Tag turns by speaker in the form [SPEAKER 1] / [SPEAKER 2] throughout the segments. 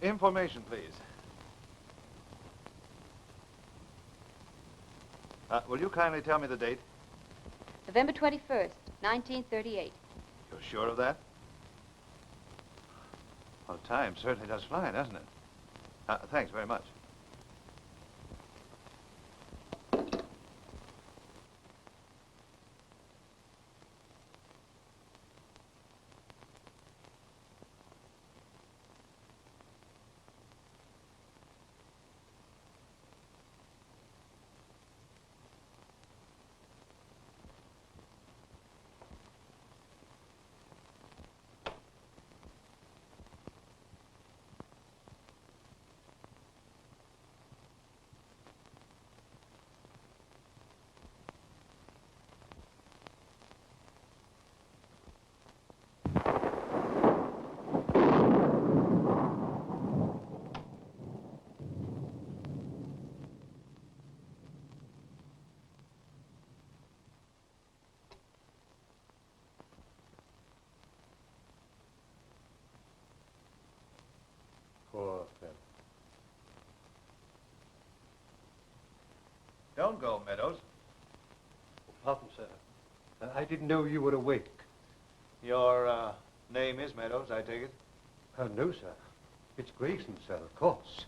[SPEAKER 1] Information, please. Will you kindly tell me the date?
[SPEAKER 2] November 21st, 1938.
[SPEAKER 1] You're sure of that? Well, time certainly does fly, doesn't it? Thanks very much.
[SPEAKER 3] Poor fellow.
[SPEAKER 1] Don't go, Meadows.
[SPEAKER 3] Pardon, sir. I didn't know you were awake.
[SPEAKER 1] Your name is Meadows, I take it?
[SPEAKER 3] No, sir. It's Grayson, sir, of course.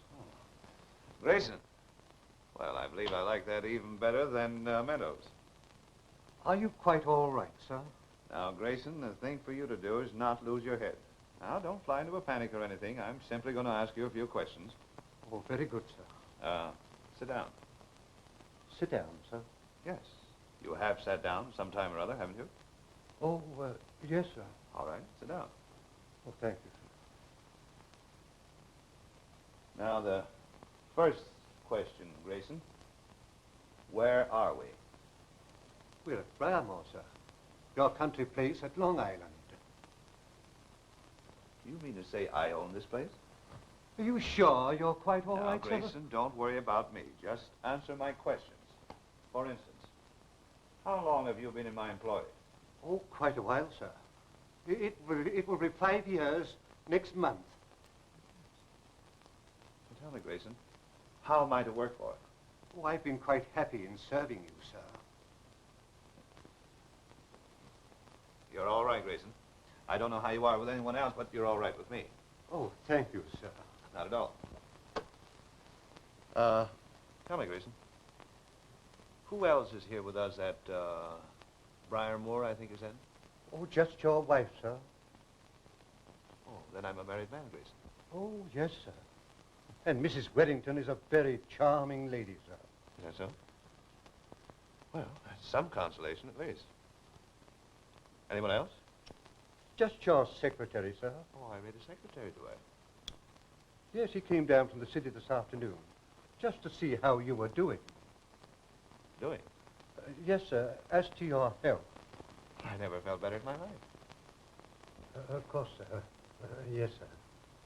[SPEAKER 1] Grayson. Well, I believe I like that even better than Meadows.
[SPEAKER 3] Are you quite all right, sir?
[SPEAKER 1] Now, Grayson, the thing for you to do is not lose your head. Now, don't fly into a panic or anything. I'm simply going to ask you a few questions.
[SPEAKER 3] Oh, very good, sir.
[SPEAKER 1] Sit down.
[SPEAKER 3] Sit down, sir.
[SPEAKER 1] Yes. You have sat down sometime or other, haven't you?
[SPEAKER 3] Oh, yes, sir.
[SPEAKER 1] All right, sit down.
[SPEAKER 3] Oh, thank you, sir.
[SPEAKER 1] Now, the first question, Grayson. Where are we?
[SPEAKER 3] We're at Briarmore, sir. Your country place at Long Island.
[SPEAKER 1] Do you mean to say I own this place?
[SPEAKER 3] Are you sure you're quite all right,
[SPEAKER 1] now,
[SPEAKER 3] sir?
[SPEAKER 1] Grayson, don't worry about me. Just answer my questions. For instance, how long have you been in my employ?
[SPEAKER 3] Oh, quite a while, sir. It will be 5 years next month.
[SPEAKER 1] So tell me, Grayson, how am I to work for it?
[SPEAKER 3] Oh, I've been quite happy in serving you, sir.
[SPEAKER 1] You're all right, Grayson. I don't know how you are with anyone else, but you're all right with me.
[SPEAKER 3] Oh, thank you, sir.
[SPEAKER 1] Not at all. Tell me, Grayson, who else is here with us at Briarmore, I think you said?
[SPEAKER 3] Oh, just your wife, sir.
[SPEAKER 1] Oh, then I'm a married man, Grayson.
[SPEAKER 3] Oh, yes, sir. And Mrs. Weddington is a very charming lady, sir.
[SPEAKER 1] Is that so? Well, that's some consolation at least. Anyone else?
[SPEAKER 3] Just your secretary, sir.
[SPEAKER 1] Oh, I made a secretary, do I?
[SPEAKER 3] Yes, he came down from the city this afternoon, just to see how you were doing.
[SPEAKER 1] Doing?
[SPEAKER 3] Yes, sir, as to your health.
[SPEAKER 1] I never felt better in my life.
[SPEAKER 3] Of course, sir. Yes,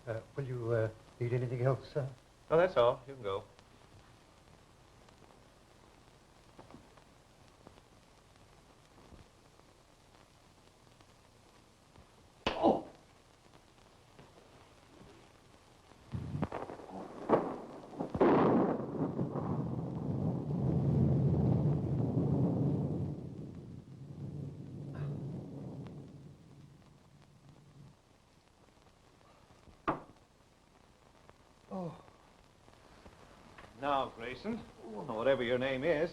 [SPEAKER 3] sir. Will you need anything else, sir?
[SPEAKER 1] Oh, that's all. You can go.
[SPEAKER 3] Oh.
[SPEAKER 1] Now, Grayson, whatever your name is,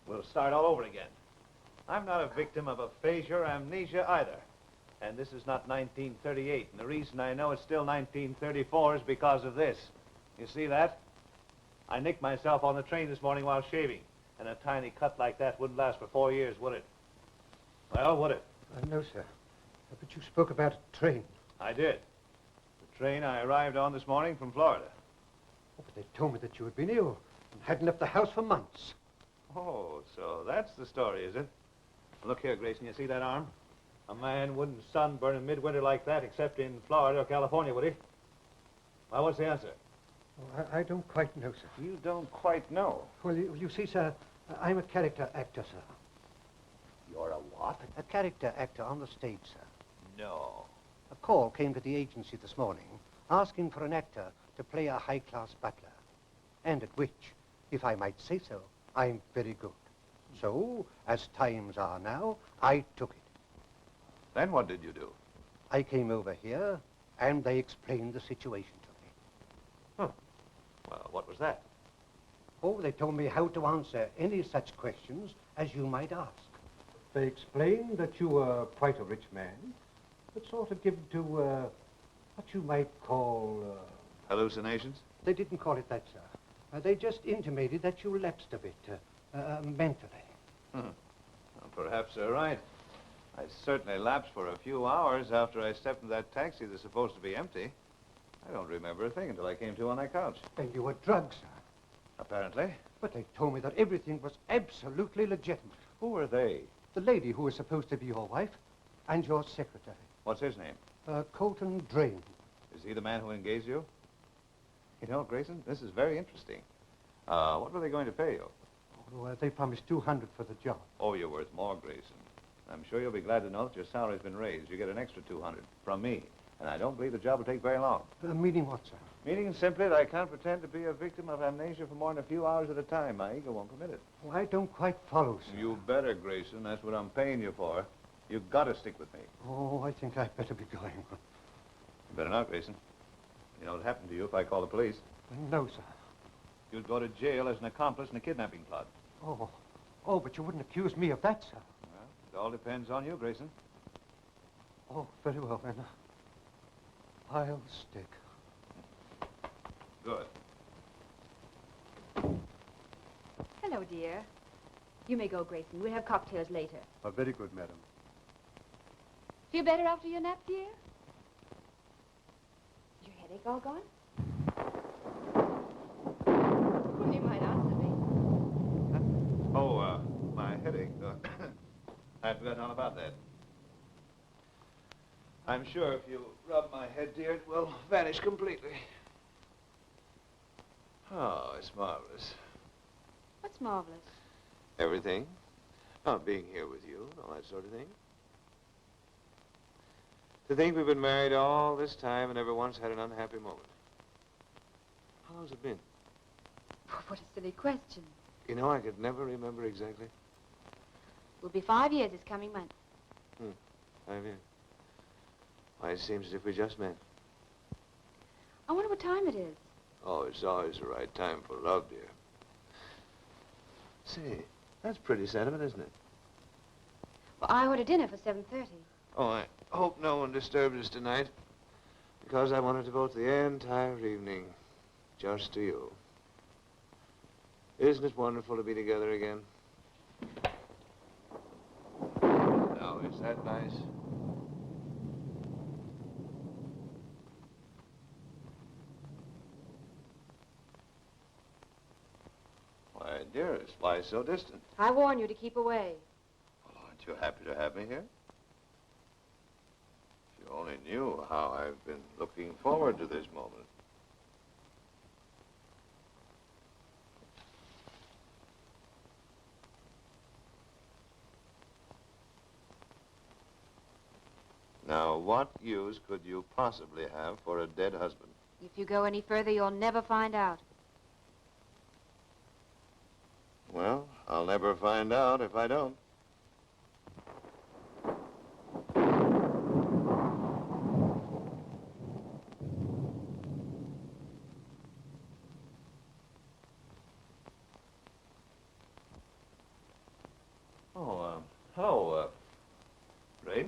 [SPEAKER 1] we'll start all over again. I'm not a victim of aphasia or amnesia either. And this is not 1938. And the reason I know it's still 1934 is because of this. You see that? I nicked myself on the train this morning while shaving. And a tiny cut like that wouldn't last for 4 years, would it? Well, would it?
[SPEAKER 3] No, sir. But you spoke about a train.
[SPEAKER 1] I did. The train I arrived on this morning from Florida.
[SPEAKER 3] Oh, but they told me that you had been ill and hadn't left the house for months.
[SPEAKER 1] Oh, so that's the story, is it? Look here, Grayson, you see that arm? A man wouldn't sunburn in midwinter like that except in Florida or California, would he? Well, what's the answer?
[SPEAKER 3] Oh, I don't quite know, sir.
[SPEAKER 1] You don't quite know.
[SPEAKER 3] Well, you see, sir, I'm a character actor, sir.
[SPEAKER 1] You're a what?
[SPEAKER 3] A character actor on the stage, sir.
[SPEAKER 1] No.
[SPEAKER 3] A call came to the agency this morning asking for an actor to play a high-class butler, and at which, if I might say so, I'm very good. So, as times are now, I took it.
[SPEAKER 1] Then what did you do?
[SPEAKER 3] I came over here, and they explained the situation to me.
[SPEAKER 1] Well, what was that?
[SPEAKER 3] Oh, they told me how to answer any such questions as you might ask. They explained that you were quite a rich man, but sort of given to, what you might call,
[SPEAKER 1] Hallucinations?
[SPEAKER 3] They didn't call it that, sir. They just intimated that you lapsed a bit, mentally.
[SPEAKER 1] Well, perhaps they're right. I certainly lapsed for a few hours after I stepped in that taxi that's supposed to be empty. I don't remember a thing until I came to on that couch.
[SPEAKER 3] Then you were drugged, sir.
[SPEAKER 1] Apparently.
[SPEAKER 3] But they told me that everything was absolutely legitimate.
[SPEAKER 1] Who were they?
[SPEAKER 3] The lady who was supposed to be your wife and your secretary,
[SPEAKER 1] What's his name?
[SPEAKER 3] Colton Drain.
[SPEAKER 1] Is he the man who engaged you? You know, Grayson, this is very interesting. What were they going to pay you?
[SPEAKER 3] Oh, they promised $200 for the job.
[SPEAKER 1] Oh, you're worth more, Grayson. I'm sure you'll be glad to know that your salary's been raised. You get an extra $200 from me. And I don't believe the job will take very long.
[SPEAKER 3] Meaning what, sir?
[SPEAKER 1] Meaning simply that I can't pretend to be a victim of amnesia for more than a few hours at a time. My ego won't permit it.
[SPEAKER 3] Oh, I don't quite follow, sir.
[SPEAKER 1] You better, Grayson. That's what I'm paying you for. You've got to stick with me.
[SPEAKER 3] Oh, I think I'd better be going.
[SPEAKER 1] You better not, Grayson. You know what'd happen to you if I call the police.
[SPEAKER 3] No, sir.
[SPEAKER 1] You'd go to jail as an accomplice in a kidnapping plot.
[SPEAKER 3] Oh, but you wouldn't accuse me of that, sir.
[SPEAKER 1] Well, it all depends on you, Grayson.
[SPEAKER 3] Oh, very well, then. I'll stick.
[SPEAKER 1] Good.
[SPEAKER 2] Hello, dear. You may go, Grayson. We'll have cocktails later.
[SPEAKER 3] Very good, madam.
[SPEAKER 2] Feel better after your nap, dear? Is your headache all gone? Well, you might answer me.
[SPEAKER 1] Oh, my headache. I'd forgotten all about that. I'm sure if you rub my head, dear, it will vanish completely. Oh, it's marvelous.
[SPEAKER 2] What's marvelous?
[SPEAKER 4] Everything. Oh, being here with you and all that sort of thing. To think we've been married all this time and never once had an unhappy moment. How long's it been?
[SPEAKER 2] Oh, what a silly question.
[SPEAKER 4] You know, I could never remember exactly.
[SPEAKER 2] Will be 5 years this coming month.
[SPEAKER 4] 5 years. Why, it seems as if we just met.
[SPEAKER 2] I wonder what time it is.
[SPEAKER 4] Oh, it's always the right time for love, dear. Say, that's pretty sentiment, isn't it?
[SPEAKER 2] Well, I ordered dinner for 7:30.
[SPEAKER 4] Oh, I hope no one disturbs us tonight, because I want to devote the entire evening just to you. Isn't it wonderful to be together again? Now, is that nice?
[SPEAKER 1] Why, dearest, why so distant?
[SPEAKER 2] I warn you to keep away.
[SPEAKER 1] Well, aren't you happy to have me here? If you only knew how I've been looking forward to this moment. Now, what use could you possibly have for a dead husband?
[SPEAKER 2] If you go any further, you'll never find out.
[SPEAKER 1] Well, I'll never find out if I don't. Oh, hello, Ray.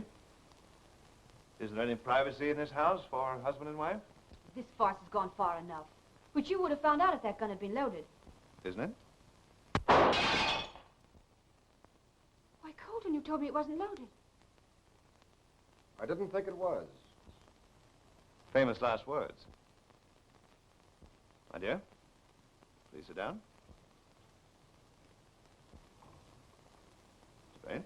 [SPEAKER 1] Is there any privacy in this house for husband and wife?
[SPEAKER 2] This farce has gone far enough. But you would have found out if that gun had been loaded.
[SPEAKER 1] Isn't it?
[SPEAKER 2] Why, Colton, you told me it wasn't loaded.
[SPEAKER 5] I didn't think it was.
[SPEAKER 1] Famous last words. My dear, please sit down. Mr. Bain.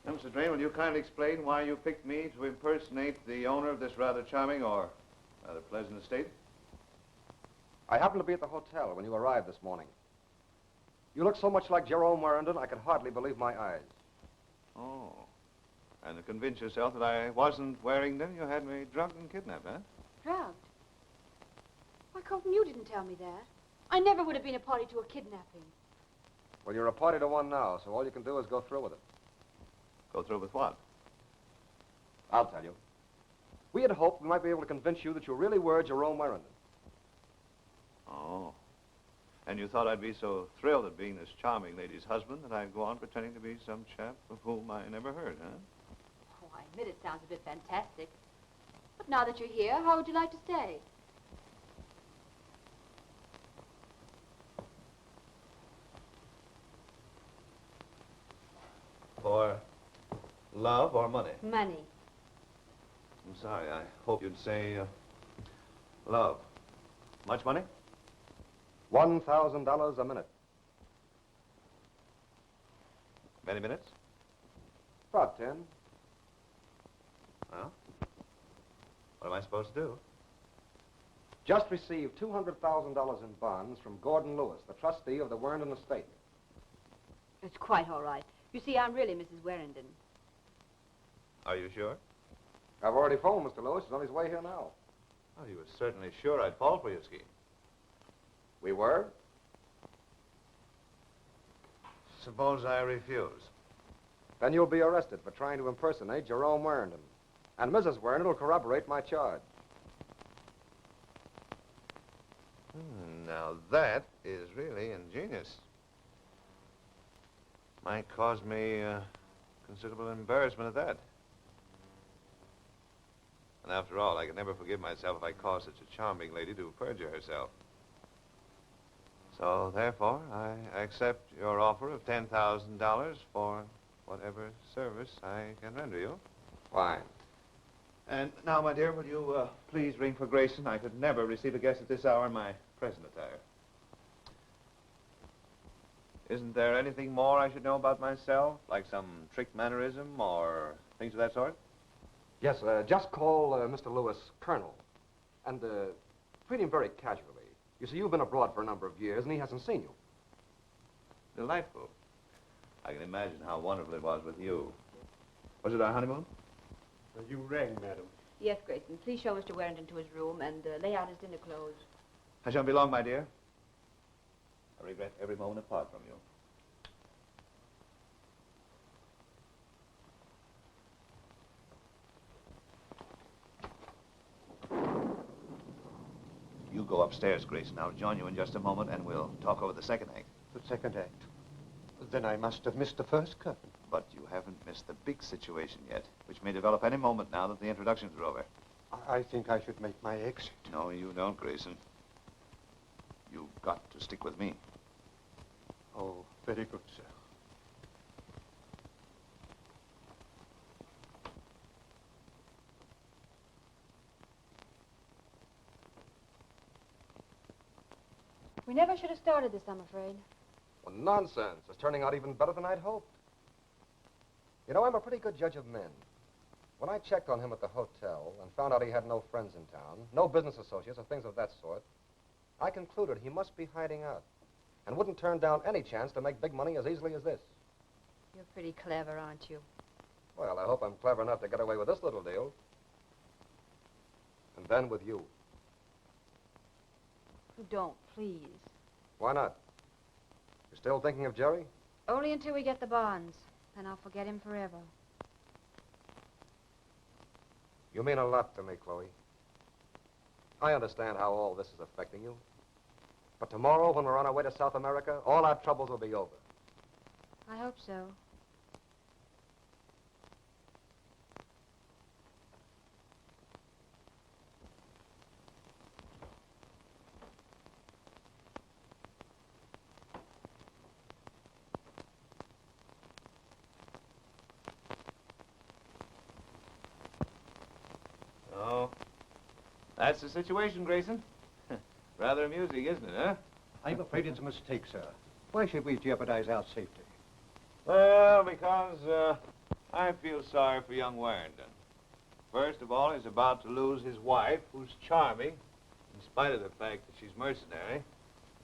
[SPEAKER 1] Now, Mr. Drain, will you kindly explain why you picked me to impersonate the owner of this rather charming or rather pleasant estate?
[SPEAKER 5] I happened to be at the hotel when you arrived this morning. You look so much like Jerome Warrington, I could hardly believe my eyes.
[SPEAKER 1] Oh. And to convince yourself that I wasn't wearing them, you had me drugged and kidnapped, huh?
[SPEAKER 2] Drugged? Why, Colton, you didn't tell me that. I never would have been a party to a kidnapping.
[SPEAKER 5] Well, you're a party to one now, so all you can do is go through with it.
[SPEAKER 1] Go through with what?
[SPEAKER 5] I'll tell you. We had hoped we might be able to convince you that you really were Jerome Warrington.
[SPEAKER 1] Oh. And you thought I'd be so thrilled at being this charming lady's husband that I'd go on pretending to be some chap of whom I never heard, huh?
[SPEAKER 2] Oh, I admit it sounds a bit fantastic. But now that you're here, how would you like to stay?
[SPEAKER 1] For love or money?
[SPEAKER 2] Money.
[SPEAKER 1] I'm sorry. I hope you'd say love. Much money?
[SPEAKER 5] $1,000 a minute.
[SPEAKER 1] Many minutes?
[SPEAKER 5] About 10.
[SPEAKER 1] Well, what am I supposed to do?
[SPEAKER 5] Just received $200,000 in bonds from Gordon Lewis, the trustee of the Warrington estate.
[SPEAKER 2] It's quite all right. You see, I'm really Mrs. Warrington.
[SPEAKER 1] Are you sure?
[SPEAKER 5] I've already phoned Mr. Lewis. He's on his way here now.
[SPEAKER 1] Oh, you were certainly sure I'd fall for your scheme.
[SPEAKER 5] We were?
[SPEAKER 1] Suppose I refuse.
[SPEAKER 5] Then you'll be arrested for trying to impersonate Jerome Warrington. And Mrs. Warrington will corroborate my charge.
[SPEAKER 1] Now that is really ingenious. Might cause me considerable embarrassment at that. And after all, I could never forgive myself if I caused such a charming lady to perjure herself. So, therefore, I accept your offer of $10,000 for whatever service I can render you.
[SPEAKER 5] Fine.
[SPEAKER 1] And now, my dear, will you please ring for Grayson? I could never receive a guest at this hour in my present attire. Isn't there anything more I should know about myself? Like some trick mannerism or things of that sort?
[SPEAKER 5] Yes, just call Mr. Lewis Colonel. And treat him very casually. You see, you've been abroad for a number of years, and he hasn't seen you.
[SPEAKER 1] Delightful. I can imagine how wonderful it was with you. Was it our honeymoon?
[SPEAKER 3] You rang, madam.
[SPEAKER 2] Yes, Grayson. Please show Mr. Warrington to his room and lay out his dinner clothes.
[SPEAKER 1] I shan't be long, my dear. I regret every moment apart from you. You go upstairs, Grayson. I'll join you in just a moment, and we'll talk over the second act.
[SPEAKER 3] The second act. Then I must have missed the first curtain.
[SPEAKER 1] But you haven't missed the big situation yet, which may develop any moment now that the introductions are over.
[SPEAKER 3] I think I should make my exit.
[SPEAKER 1] No, you don't, Grayson. You've got to stick with me.
[SPEAKER 3] Oh, very good, sir.
[SPEAKER 2] We never should have started this, I'm afraid.
[SPEAKER 5] Well, nonsense. It's turning out even better than I'd hoped. You know, I'm a pretty good judge of men. When I checked on him at the hotel and found out he had no friends in town, no business associates or things of that sort, I concluded he must be hiding out and wouldn't turn down any chance to make big money as easily as this.
[SPEAKER 2] You're pretty clever, aren't you?
[SPEAKER 5] Well, I hope I'm clever enough to get away with this little deal. And then with you.
[SPEAKER 2] You don't, please.
[SPEAKER 5] Why not? You're still thinking of Jerry?
[SPEAKER 2] Only until we get the bonds. Then I'll forget him forever.
[SPEAKER 5] You mean a lot to me, Chloe. I understand how all this is affecting you. But tomorrow, when we're on our way to South America, all our troubles will be over.
[SPEAKER 2] I hope so.
[SPEAKER 1] Oh, that's the situation, Grayson. Rather amusing, isn't it, huh?
[SPEAKER 3] I'm afraid it's a mistake, sir. Why should we jeopardize our safety?
[SPEAKER 1] Well, because I feel sorry for young Warrington. First of all, he's about to lose his wife, who's charming, in spite of the fact that she's mercenary.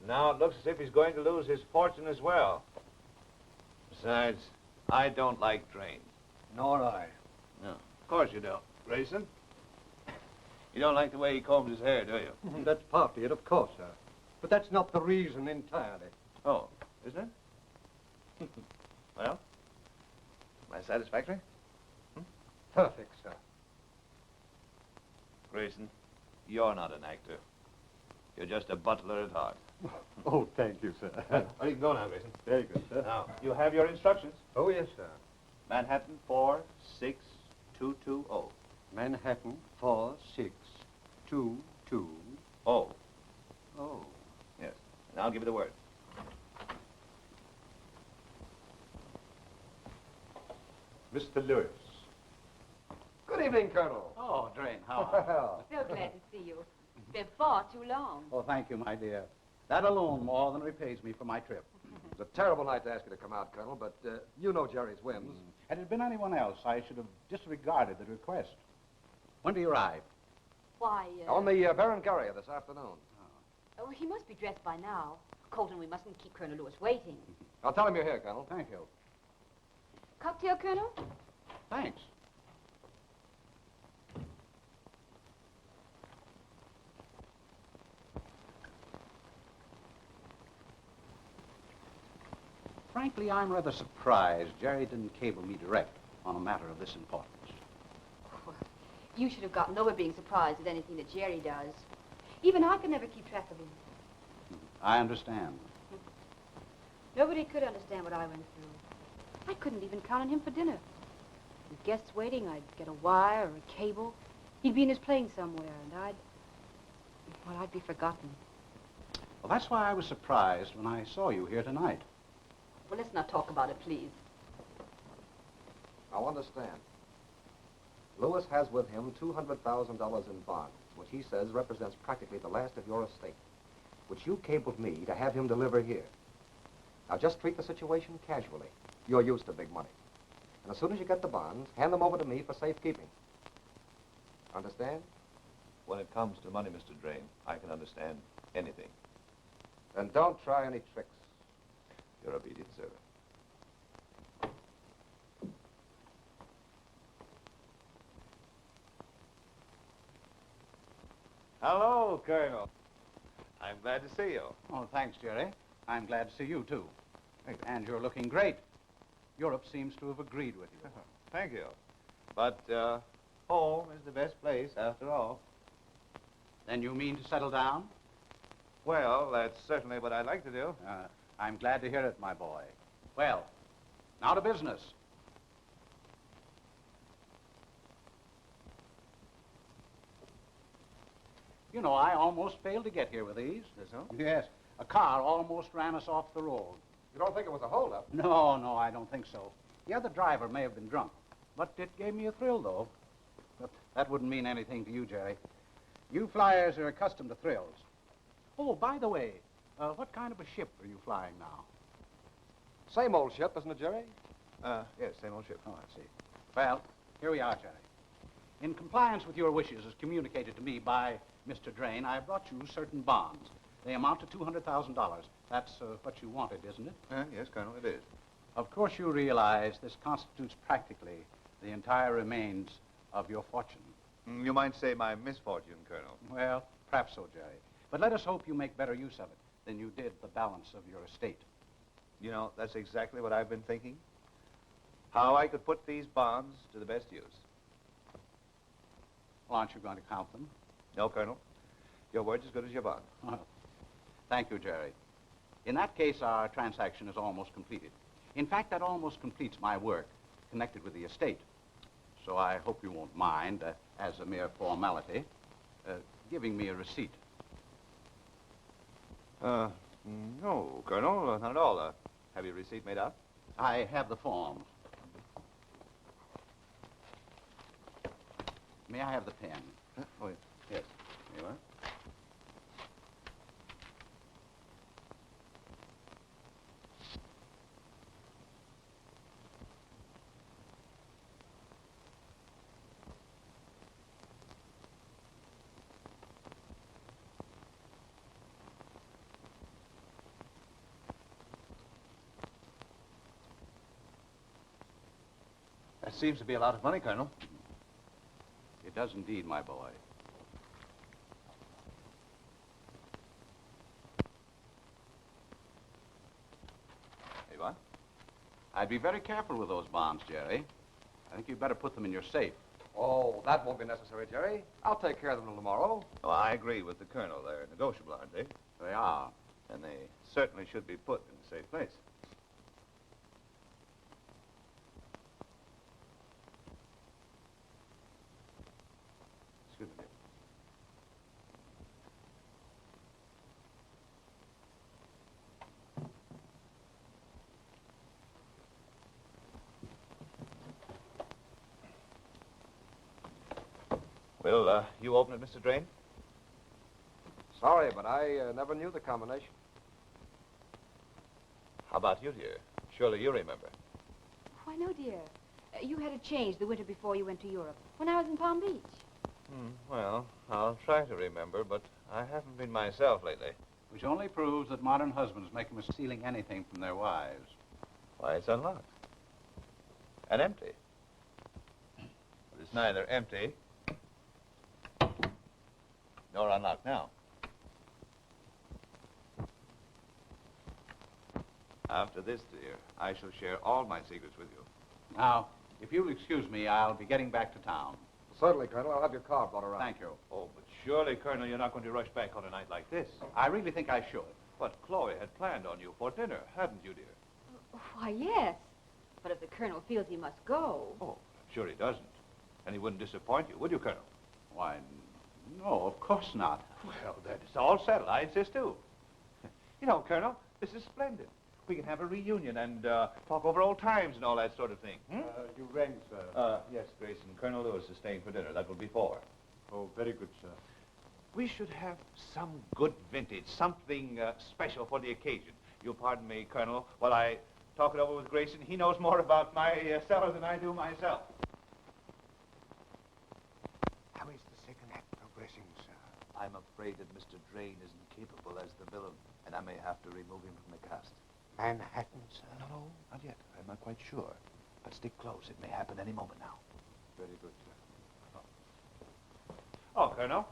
[SPEAKER 1] Now it looks as if he's going to lose his fortune as well. Besides, I don't like drains.
[SPEAKER 3] Nor I.
[SPEAKER 1] No, of course you don't, Grayson. You don't like the way he combs his hair, do you?
[SPEAKER 3] That's partly it, of course, sir. But that's not the reason entirely.
[SPEAKER 1] Oh, isn't it? Well, am I satisfactory?
[SPEAKER 3] Perfect, sir.
[SPEAKER 1] Grayson, you're not an actor. You're just a butler at heart.
[SPEAKER 3] Oh, thank you, sir.
[SPEAKER 1] Well, you can go now, Grayson.
[SPEAKER 3] Very good, sir.
[SPEAKER 1] Now, you have your instructions.
[SPEAKER 3] Oh, yes, sir.
[SPEAKER 1] Manhattan 46220.
[SPEAKER 3] Manhattan 46220.
[SPEAKER 1] Oh,
[SPEAKER 3] Oh.
[SPEAKER 1] yes. And I'll give you the word.
[SPEAKER 3] Mr. Lewis.
[SPEAKER 5] Good evening, Colonel.
[SPEAKER 6] Oh, Drain, how are
[SPEAKER 5] Well,
[SPEAKER 2] So glad to see you. It's been far too long.
[SPEAKER 6] you? Oh, thank you, my dear. That alone more than repays me for my trip.
[SPEAKER 5] it's a terrible night to ask you to come out, Colonel, but you know Jerry's whims.
[SPEAKER 6] Had it been anyone else, I should have disregarded the request. When do you arrive?
[SPEAKER 2] Why,
[SPEAKER 5] On the Berengaria this afternoon.
[SPEAKER 2] Oh, he must be dressed by now. Colton, we mustn't keep Colonel Lewis waiting.
[SPEAKER 5] I'll tell him you're here, Colonel.
[SPEAKER 6] Thank you.
[SPEAKER 2] Cocktail, Colonel?
[SPEAKER 6] Thanks. Frankly, I'm rather surprised Jerry didn't cable me direct on a matter of this importance.
[SPEAKER 2] You should have gotten over being surprised at anything that Jerry does. Even I could never keep track of him.
[SPEAKER 6] I understand.
[SPEAKER 2] Nobody could understand what I went through. I couldn't even count on him for dinner. With guests waiting, I'd get a wire or a cable. He'd be in his plane somewhere, and I'd be forgotten.
[SPEAKER 6] Well, that's why I was surprised when I saw you here tonight.
[SPEAKER 2] Well, let's not talk about it, please.
[SPEAKER 5] Now understand. Lewis has with him $200,000 in bonds, which he says represents practically the last of your estate, which you cabled me to have him deliver here. Now just treat the situation casually. You're used to big money. And as soon as you get the bonds, hand them over to me for safekeeping. Understand?
[SPEAKER 1] When it comes to money, Mr. Drain, I can understand anything.
[SPEAKER 5] And don't try any tricks.
[SPEAKER 1] Your obedient servant. Hello, Colonel. I'm glad to see you.
[SPEAKER 6] Oh, thanks, Jerry. I'm glad to see you, too.
[SPEAKER 1] Thank you.
[SPEAKER 6] And you're looking great. Europe seems to have agreed with you.
[SPEAKER 1] Thank you. But home is the best place, after all.
[SPEAKER 6] Then you mean to settle down?
[SPEAKER 1] Well, that's certainly what I'd like to do.
[SPEAKER 6] I'm glad to hear it, my boy. Well, now to business. You know, I almost failed to get here with these.
[SPEAKER 1] Is so?
[SPEAKER 6] Yes. A car almost ran us off the road.
[SPEAKER 5] You don't think it was a holdup?
[SPEAKER 6] No, I don't think so. The other driver may have been drunk. But it gave me a thrill, though. But that wouldn't mean anything to you, Jerry. You flyers are accustomed to thrills. Oh, by the way, what kind of a ship are you flying now?
[SPEAKER 5] Same old ship, isn't it, Jerry?
[SPEAKER 1] Yes, same old ship.
[SPEAKER 6] Oh, I see. Well, here we are, Jerry. In compliance with your wishes as communicated to me by Mr. Drain, I brought you certain bonds. They amount to $200,000. That's what you wanted, isn't it?
[SPEAKER 1] Yes, Colonel, it is.
[SPEAKER 6] Of course you realize this constitutes practically the entire remains of your fortune.
[SPEAKER 1] You might say my misfortune, Colonel.
[SPEAKER 6] Well, perhaps so, Jerry. But let us hope you make better use of it than you did the balance of your estate.
[SPEAKER 1] You know, that's exactly what I've been thinking. How I could put these bonds to the best use.
[SPEAKER 6] Well, aren't you going to count them?
[SPEAKER 1] No, Colonel. Your word's as good as your bond.
[SPEAKER 6] Well, thank you, Jerry. In that case, our transaction is almost completed. In fact, that almost completes my work connected with the estate. So I hope you won't mind, as a mere formality, giving me a receipt.
[SPEAKER 1] No, Colonel, not at all. Have your receipt made out?
[SPEAKER 6] I have the form. May I have the pen?
[SPEAKER 1] Oh, yes.
[SPEAKER 6] Yes. Here you are.
[SPEAKER 1] seems to be a lot of money, Colonel.
[SPEAKER 6] It does indeed, my boy.
[SPEAKER 1] Hey, what?
[SPEAKER 6] I'd be very careful with those bonds, Jerry. I think you'd better put them in your safe.
[SPEAKER 5] Oh, that won't be necessary, Jerry. I'll take care of them tomorrow.
[SPEAKER 1] Oh, I agree with the Colonel. They're negotiable, aren't they?
[SPEAKER 6] They are.
[SPEAKER 1] And they certainly should be put in a safe place. Excuse me. Will you open it, Mr. Drain?
[SPEAKER 5] Sorry, but I never knew the combination.
[SPEAKER 1] How about you, dear? Surely you remember.
[SPEAKER 2] Why, no, dear. You had a change the winter before you went to Europe, when I was in Palm Beach.
[SPEAKER 1] Well, I'll try to remember, but I haven't been myself lately.
[SPEAKER 6] Which only proves that modern husbands make a mistake stealing anything from their wives.
[SPEAKER 1] Why, it's unlocked. And empty. But it's neither empty nor unlocked now. After this, dear, I shall share all my secrets with you.
[SPEAKER 6] Now, if you'll excuse me, I'll be getting back to town.
[SPEAKER 5] Certainly, Colonel. I'll have your car brought around.
[SPEAKER 6] Thank you.
[SPEAKER 1] Oh, but surely, Colonel, you're not going to rush back on a night like this.
[SPEAKER 6] I really think I should.
[SPEAKER 1] But Chloe had planned on you for dinner, hadn't you, dear?
[SPEAKER 2] Why, yes. But if the Colonel feels he must go...
[SPEAKER 1] Oh, I'm sure he doesn't. And he wouldn't disappoint you, would you, Colonel?
[SPEAKER 6] Why, no, of course not.
[SPEAKER 1] Well, then it's all settled. I insist, too. You know, Colonel, this is splendid. We can have a reunion and talk over old times and all that sort of thing.
[SPEAKER 3] You rang, sir.
[SPEAKER 1] Yes, Grayson. Colonel Lewis is staying for dinner. That will be 4.
[SPEAKER 3] Oh, very good, sir.
[SPEAKER 1] We should have some good vintage, something special for the occasion. You'll pardon me, Colonel, while I talk it over with Grayson. He knows more about my cellar than I do myself.
[SPEAKER 3] How is the second act progressing, sir?
[SPEAKER 1] I'm afraid that Mr. Drain isn't capable as the villain, and I may have to remove him from the cast.
[SPEAKER 3] Manhattan, sir?
[SPEAKER 1] No, not yet. I'm not quite sure. But stick close. It may happen any moment now.
[SPEAKER 3] Very good, sir.
[SPEAKER 1] Oh, Colonel.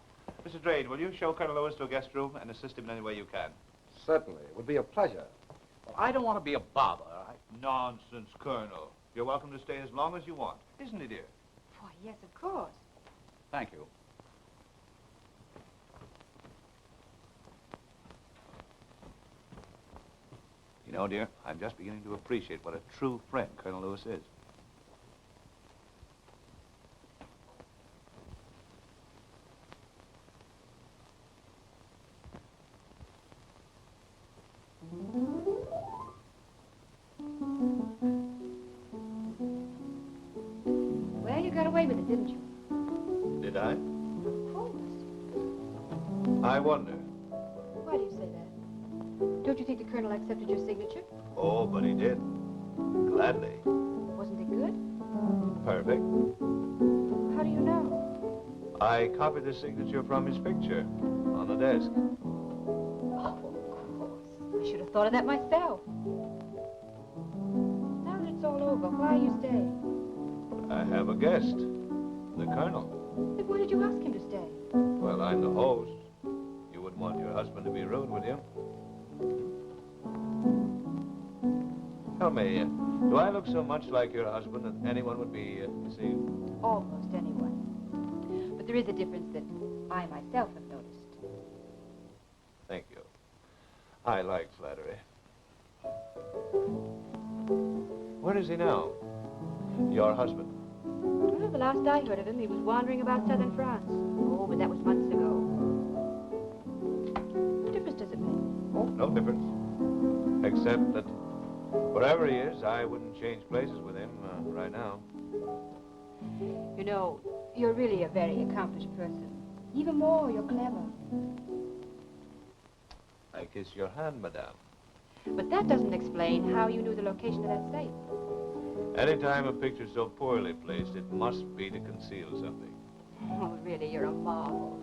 [SPEAKER 1] Mr. Drain, will you show Colonel Lewis to a guest room and assist him in any way you can?
[SPEAKER 5] Certainly. It would be a pleasure.
[SPEAKER 6] Well, I don't want to be a bother.
[SPEAKER 1] Nonsense, Colonel. You're welcome to stay as long as you want. Isn't he, dear?
[SPEAKER 2] Why, yes, of course.
[SPEAKER 6] Thank you.
[SPEAKER 1] You know, dear, I'm just beginning to appreciate what a true friend Colonel Lewis is.
[SPEAKER 2] Well, you got away with it, didn't you?
[SPEAKER 1] Did I?
[SPEAKER 2] Of course.
[SPEAKER 1] I wonder.
[SPEAKER 2] Why do you say that? Don't you think the Colonel accepted your signature?
[SPEAKER 1] Oh, but he did. Gladly.
[SPEAKER 2] Wasn't it good?
[SPEAKER 1] Perfect.
[SPEAKER 2] How do you know?
[SPEAKER 1] I copied the signature from his picture on the desk.
[SPEAKER 2] Oh, of course. I should have thought of that myself. Now that it's all over, why are you staying?
[SPEAKER 1] I have a guest. The Colonel.
[SPEAKER 2] Then why did you ask him to stay?
[SPEAKER 1] Well, I'm the host. You wouldn't want your husband to be rude, would you? Tell me, do I look so much like your husband that anyone would be deceived?
[SPEAKER 2] Almost anyone. But there is a difference that I myself have noticed.
[SPEAKER 1] Thank you. I like flattery. Where is he now? Your husband?
[SPEAKER 2] Well, the last I heard of him, he was wandering about southern France. Oh, but that was months ago. What difference does it make?
[SPEAKER 1] Oh, no difference. Except that wherever he is, I wouldn't change places with him right now.
[SPEAKER 2] You know, you're really a very accomplished person. Even more, you're clever.
[SPEAKER 1] I kiss your hand, madame.
[SPEAKER 2] But that doesn't explain how you knew the location of that safe.
[SPEAKER 1] Anytime a picture's so poorly placed, it must be to conceal something.
[SPEAKER 2] Oh, really, you're a marvel.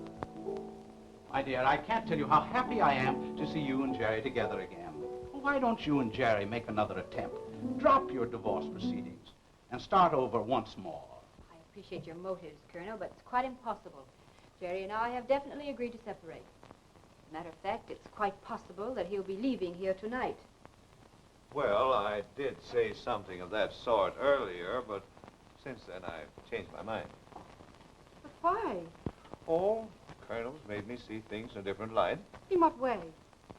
[SPEAKER 6] My dear, I can't tell you how happy I am to see you and Jerry together again. Why don't you and Jerry make another attempt? Drop your divorce proceedings. and start over once more.
[SPEAKER 2] I appreciate your motives, Colonel, but it's quite impossible. Jerry and I have definitely agreed to separate. Matter of fact, it's quite possible that he'll be leaving here tonight.
[SPEAKER 1] Well, I did say something of that sort earlier, but since then I've changed my mind.
[SPEAKER 2] But why?
[SPEAKER 1] Oh, Colonel's made me see things in a different light.
[SPEAKER 2] In what way?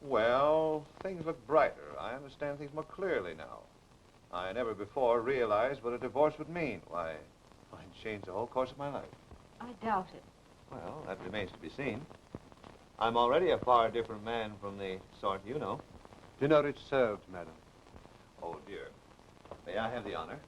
[SPEAKER 1] Well, things look brighter. I understand things more clearly now. I never before realized what a divorce would mean. Why, it changed the whole course of my life.
[SPEAKER 2] I doubt it.
[SPEAKER 1] Well, that remains to be seen. I'm already a far different man from the sort you know.
[SPEAKER 5] Dinner is served, madam.
[SPEAKER 1] Oh, dear. May I have the honor?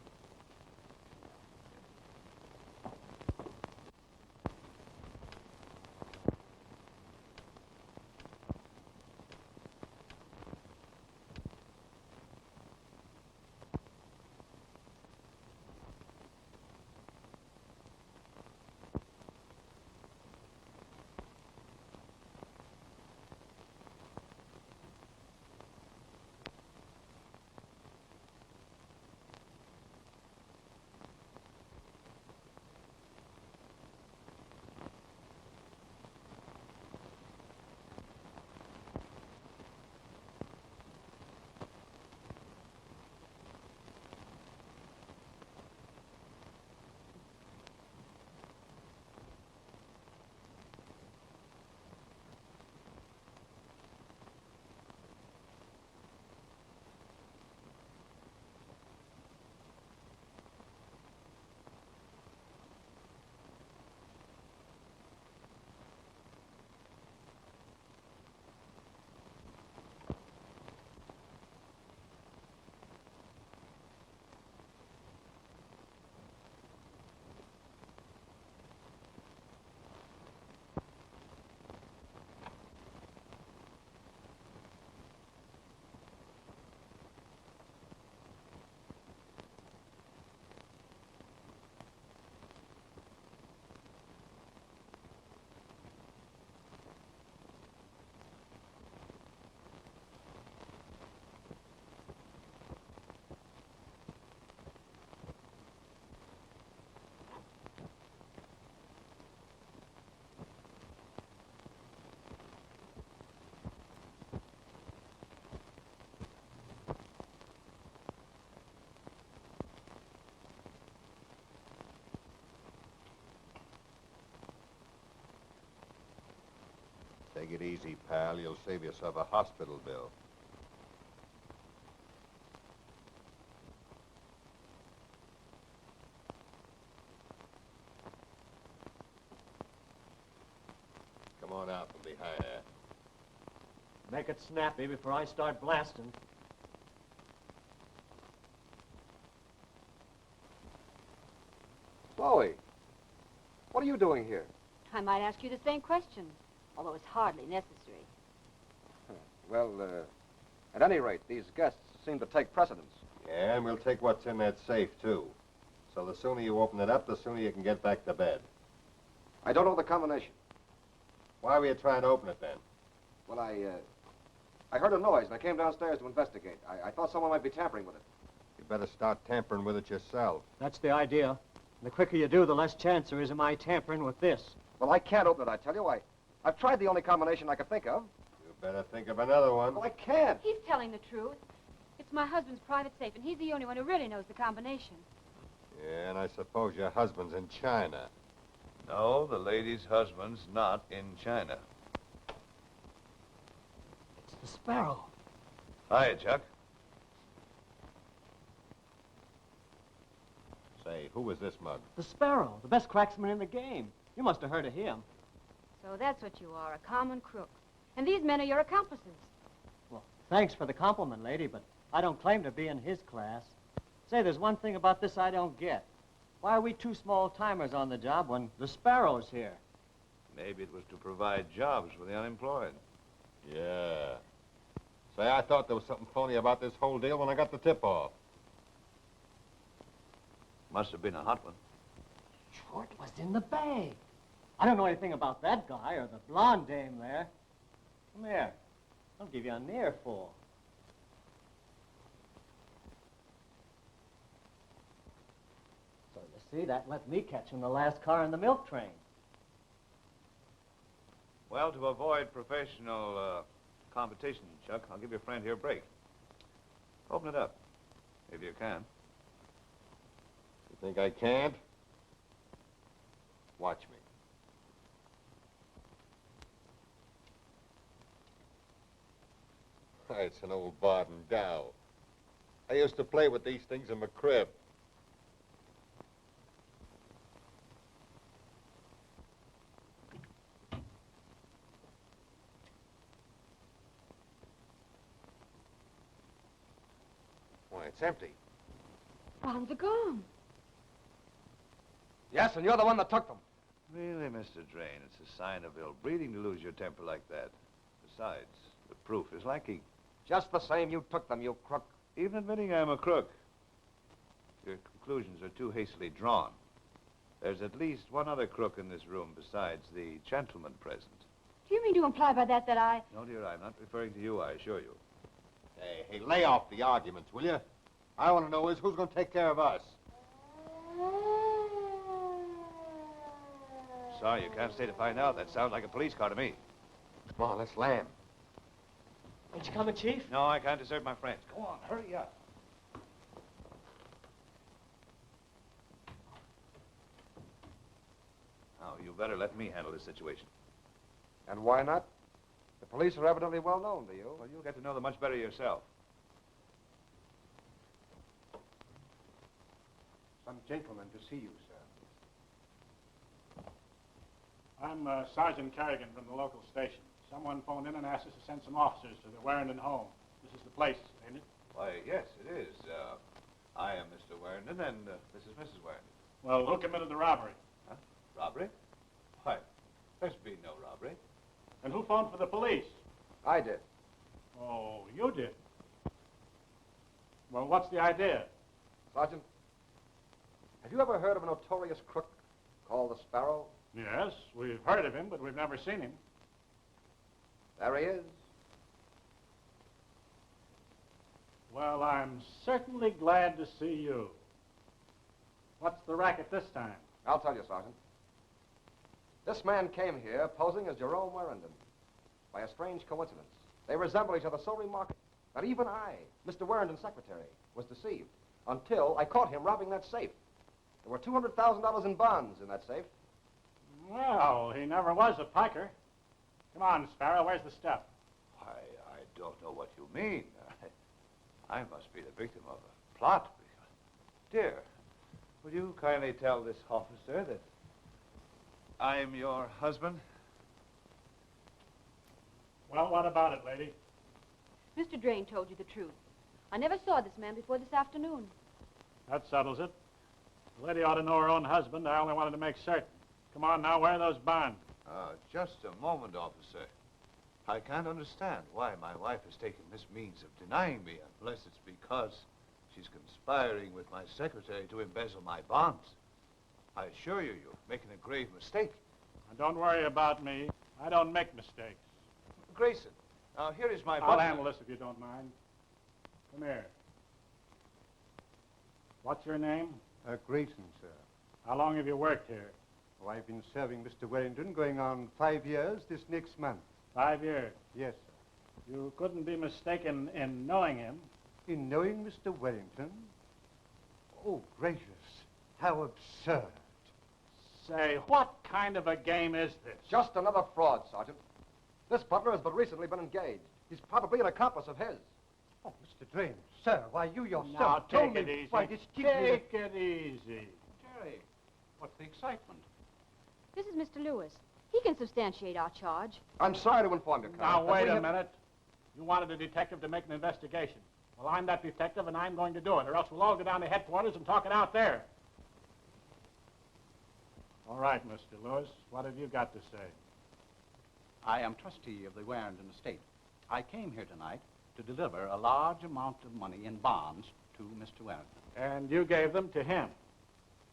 [SPEAKER 7] Take it easy, pal. You'll save yourself a hospital bill. Come on out from behind there.
[SPEAKER 8] Make it snappy before I start blasting.
[SPEAKER 5] Chloe, what are you doing here?
[SPEAKER 2] I might ask you the same question, although it's hardly necessary.
[SPEAKER 5] Well, at any rate, these guests seem to take precedence.
[SPEAKER 7] Yeah, and we'll take what's in that safe, too. So the sooner you open it up, the sooner you can get back to bed.
[SPEAKER 5] I don't know the combination.
[SPEAKER 7] Why were you trying to open it, then?
[SPEAKER 5] Well, I heard a noise, and I came downstairs to investigate. I thought someone might be tampering with it.
[SPEAKER 7] You better start tampering with it yourself.
[SPEAKER 8] That's the idea. The quicker you do, the less chance there is of my tampering with this.
[SPEAKER 5] Well, I can't open it, I tell you. I've tried the only combination I could think of.
[SPEAKER 7] You better think of another one.
[SPEAKER 5] Well, I can't.
[SPEAKER 2] He's telling the truth. It's my husband's private safe, and he's the only one who really knows the combination.
[SPEAKER 7] Yeah, and I suppose your husband's in China.
[SPEAKER 1] No, the lady's husband's not in China.
[SPEAKER 8] It's the Sparrow.
[SPEAKER 1] Hiya, Chuck.
[SPEAKER 7] Say, who was this mug?
[SPEAKER 8] The Sparrow, the best cracksman in the game. You must have heard of him.
[SPEAKER 2] So that's what you are, a common crook. And these men are your accomplices.
[SPEAKER 8] Well, thanks for the compliment, lady, but I don't claim to be in his class. Say, there's one thing about this I don't get. Why are we two small-timers on the job when the Sparrow's here?
[SPEAKER 1] Maybe it was to provide jobs for the unemployed.
[SPEAKER 7] Yeah. Say, I thought there was something phony about this whole deal when I got the tip-off.
[SPEAKER 1] Must have been a hot one.
[SPEAKER 8] Sure, it was in the bag. I don't know anything about that guy or the blonde dame there. Come here. I'll give you an earful. See, that let me catch him the last car in the milk train.
[SPEAKER 1] Well, to avoid professional competition, Chuck, I'll give your friend here a break. Open it up, if you can.
[SPEAKER 7] You think I can't? Watch me. It's an old Barton Dow. I used to play with these things in my crib. Why, it's empty.
[SPEAKER 2] Bonds are gone.
[SPEAKER 5] Yes, and you're the one that took them.
[SPEAKER 1] Really, Mr. Drain, it's a sign of ill breeding to lose your temper like that. Besides, the proof is lacking.
[SPEAKER 5] Just the same, you took them, you crook.
[SPEAKER 1] Even admitting I'm a crook, your conclusions are too hastily drawn. There's at least one other crook in this room besides the gentleman present.
[SPEAKER 2] Do you mean to imply by that I...
[SPEAKER 1] No, dear, I'm not referring to you, I assure you.
[SPEAKER 7] Hey, lay off the arguments, will you? I want to know is who's going to take care of us?
[SPEAKER 1] Sorry, you can't stay to find out. That sounds like a police car to me.
[SPEAKER 5] Come on, let's land.
[SPEAKER 8] Ain't you coming, Chief?
[SPEAKER 1] No, I can't desert my friends. Go on, hurry up. Now, you better let me handle this situation.
[SPEAKER 5] And why not? The police are evidently well known to you.
[SPEAKER 1] Well, you'll get to know them much better yourself.
[SPEAKER 3] Some gentleman to see you, sir.
[SPEAKER 9] I'm Sergeant Kerrigan from the local station. Someone phoned in and asked us to send some officers to the Warrington home. This is the place, ain't it?
[SPEAKER 1] Why, yes, it is. I am Mr. Warrington, and this is Mrs. Warrington.
[SPEAKER 9] Well, who committed the robbery?
[SPEAKER 1] Huh? Robbery? Why, there's been no robbery.
[SPEAKER 9] And who phoned for the police?
[SPEAKER 5] I did.
[SPEAKER 9] Oh, you did. Well, what's the idea?
[SPEAKER 5] Sergeant, have you ever heard of a notorious crook called the Sparrow?
[SPEAKER 9] Yes, we've heard of him, but we've never seen him.
[SPEAKER 5] There he is.
[SPEAKER 9] Well, I'm certainly glad to see you. What's the racket this time?
[SPEAKER 5] I'll tell you, Sergeant. This man came here posing as Jerome Warrington. By a strange coincidence, they resemble each other so remarkably that even I, Mr. Warrington's secretary, was deceived until I caught him robbing that safe. There were $200,000 in bonds in that safe.
[SPEAKER 9] Well, he never was a piker. Come on, Sparrow, where's the stuff?
[SPEAKER 1] I don't know what you mean. I must be the victim of a plot. Dear, would you kindly tell this officer that I'm your husband?
[SPEAKER 9] Well, what about it, lady?
[SPEAKER 2] Mr. Drain told you the truth. I never saw this man before this afternoon.
[SPEAKER 9] That settles it. The lady ought to know her own husband. I only wanted to make certain. Come on now, where are those bonds?
[SPEAKER 1] Just a moment, officer. I can't understand why my wife has taken this means of denying me, unless it's because she's conspiring with my secretary to embezzle my bonds. I assure you, you're making a grave mistake.
[SPEAKER 9] Now, don't worry about me. I don't make mistakes.
[SPEAKER 1] Grayson, now here is my
[SPEAKER 9] I'll
[SPEAKER 1] butler.
[SPEAKER 9] handle this if you don't mind. Come here. What's your name?
[SPEAKER 3] Grayson, sir.
[SPEAKER 9] How long have you worked here?
[SPEAKER 3] Oh, I've been serving Mr. Warrington going on 5 years this next month.
[SPEAKER 9] 5 years.
[SPEAKER 3] Yes, sir.
[SPEAKER 9] You couldn't be mistaken in knowing him.
[SPEAKER 3] In knowing Mr. Warrington? Oh, gracious. How absurd.
[SPEAKER 9] Say, what kind of a game is this?
[SPEAKER 5] Just another fraud, Sergeant. This butler has but recently been engaged. He's probably an accomplice of his.
[SPEAKER 3] Oh, Mr. Drain, sir, why you yourself
[SPEAKER 9] Now,
[SPEAKER 3] told
[SPEAKER 9] take
[SPEAKER 3] me
[SPEAKER 9] it easy.
[SPEAKER 3] why this kid...
[SPEAKER 9] Take it easy.
[SPEAKER 6] Jerry, what's the excitement?
[SPEAKER 2] This is Mr. Lewis. He can substantiate our charge.
[SPEAKER 5] I'm sorry to inform you,
[SPEAKER 9] Now,
[SPEAKER 5] Colonel, that
[SPEAKER 9] wait
[SPEAKER 5] we
[SPEAKER 9] a
[SPEAKER 5] have-
[SPEAKER 9] minute. You wanted a detective to make an investigation. Well, I'm that detective, and I'm going to do it, or else we'll all go down to headquarters and talk it out there. All right, Mr. Lewis, what have you got to say?
[SPEAKER 6] I am trustee of the Warrington estate. I came here tonight to deliver a large amount of money in bonds to Mr. Warrington.
[SPEAKER 9] And you gave them to him.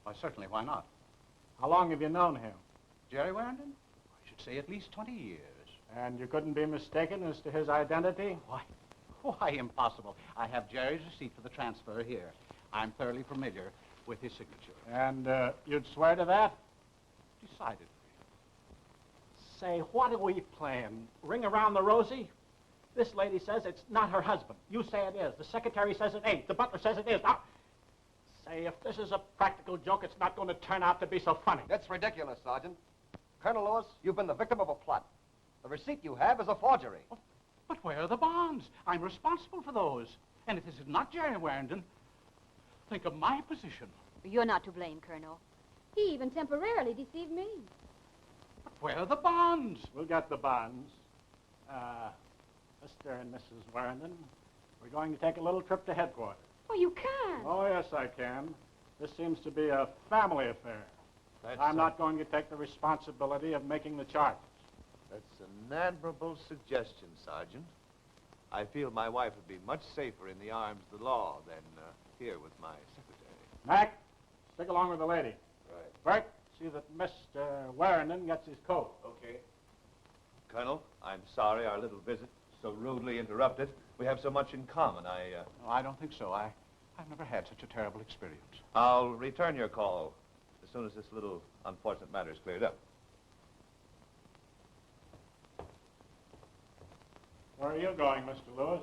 [SPEAKER 6] Why, certainly, why not?
[SPEAKER 9] How long have you known him?
[SPEAKER 6] Jerry Warrington? I should say at least 20 years.
[SPEAKER 9] And you couldn't be mistaken as to his identity?
[SPEAKER 6] Why, impossible. I have Jerry's receipt for the transfer here. I'm thoroughly familiar with his signature.
[SPEAKER 9] And you'd swear to that?
[SPEAKER 6] Decidedly.
[SPEAKER 9] Say, what are we playing? Ring around the rosy? This lady says it's not her husband. You say it is. The secretary says it ain't. The butler says it is. Now, say, if this is a practical joke, it's not going to turn out to be so funny.
[SPEAKER 5] That's ridiculous, Sergeant. Colonel Lewis, you've been the victim of a plot. The receipt you have is a forgery.
[SPEAKER 6] But where are the bonds? I'm responsible for those. And if this is not Jerry Warrington, think of my position.
[SPEAKER 2] You're not to blame, Colonel. He even temporarily deceived me.
[SPEAKER 6] But where are the bonds?
[SPEAKER 9] We'll get the bonds. Mr. and Mrs. Warrington, we're going to take a little trip to headquarters.
[SPEAKER 2] Oh, you can't.
[SPEAKER 9] Oh, yes, I can. This seems to be a family affair. I'm not going to take the responsibility of making the charges.
[SPEAKER 1] That's an admirable suggestion, Sergeant. I feel my wife would be much safer in the arms of the law than here with my secretary.
[SPEAKER 9] Mac, stick along with the lady.
[SPEAKER 1] Right.
[SPEAKER 9] Bert, see that Mr. Warrington gets his coat.
[SPEAKER 1] Okay. Colonel, I'm sorry our little visit so rudely interrupted. We have so much in common.
[SPEAKER 6] No, I don't think so. I've never had such a terrible experience.
[SPEAKER 1] I'll return your call as soon as this little unfortunate matter is cleared up.
[SPEAKER 9] Where are you going, Mr. Lewis?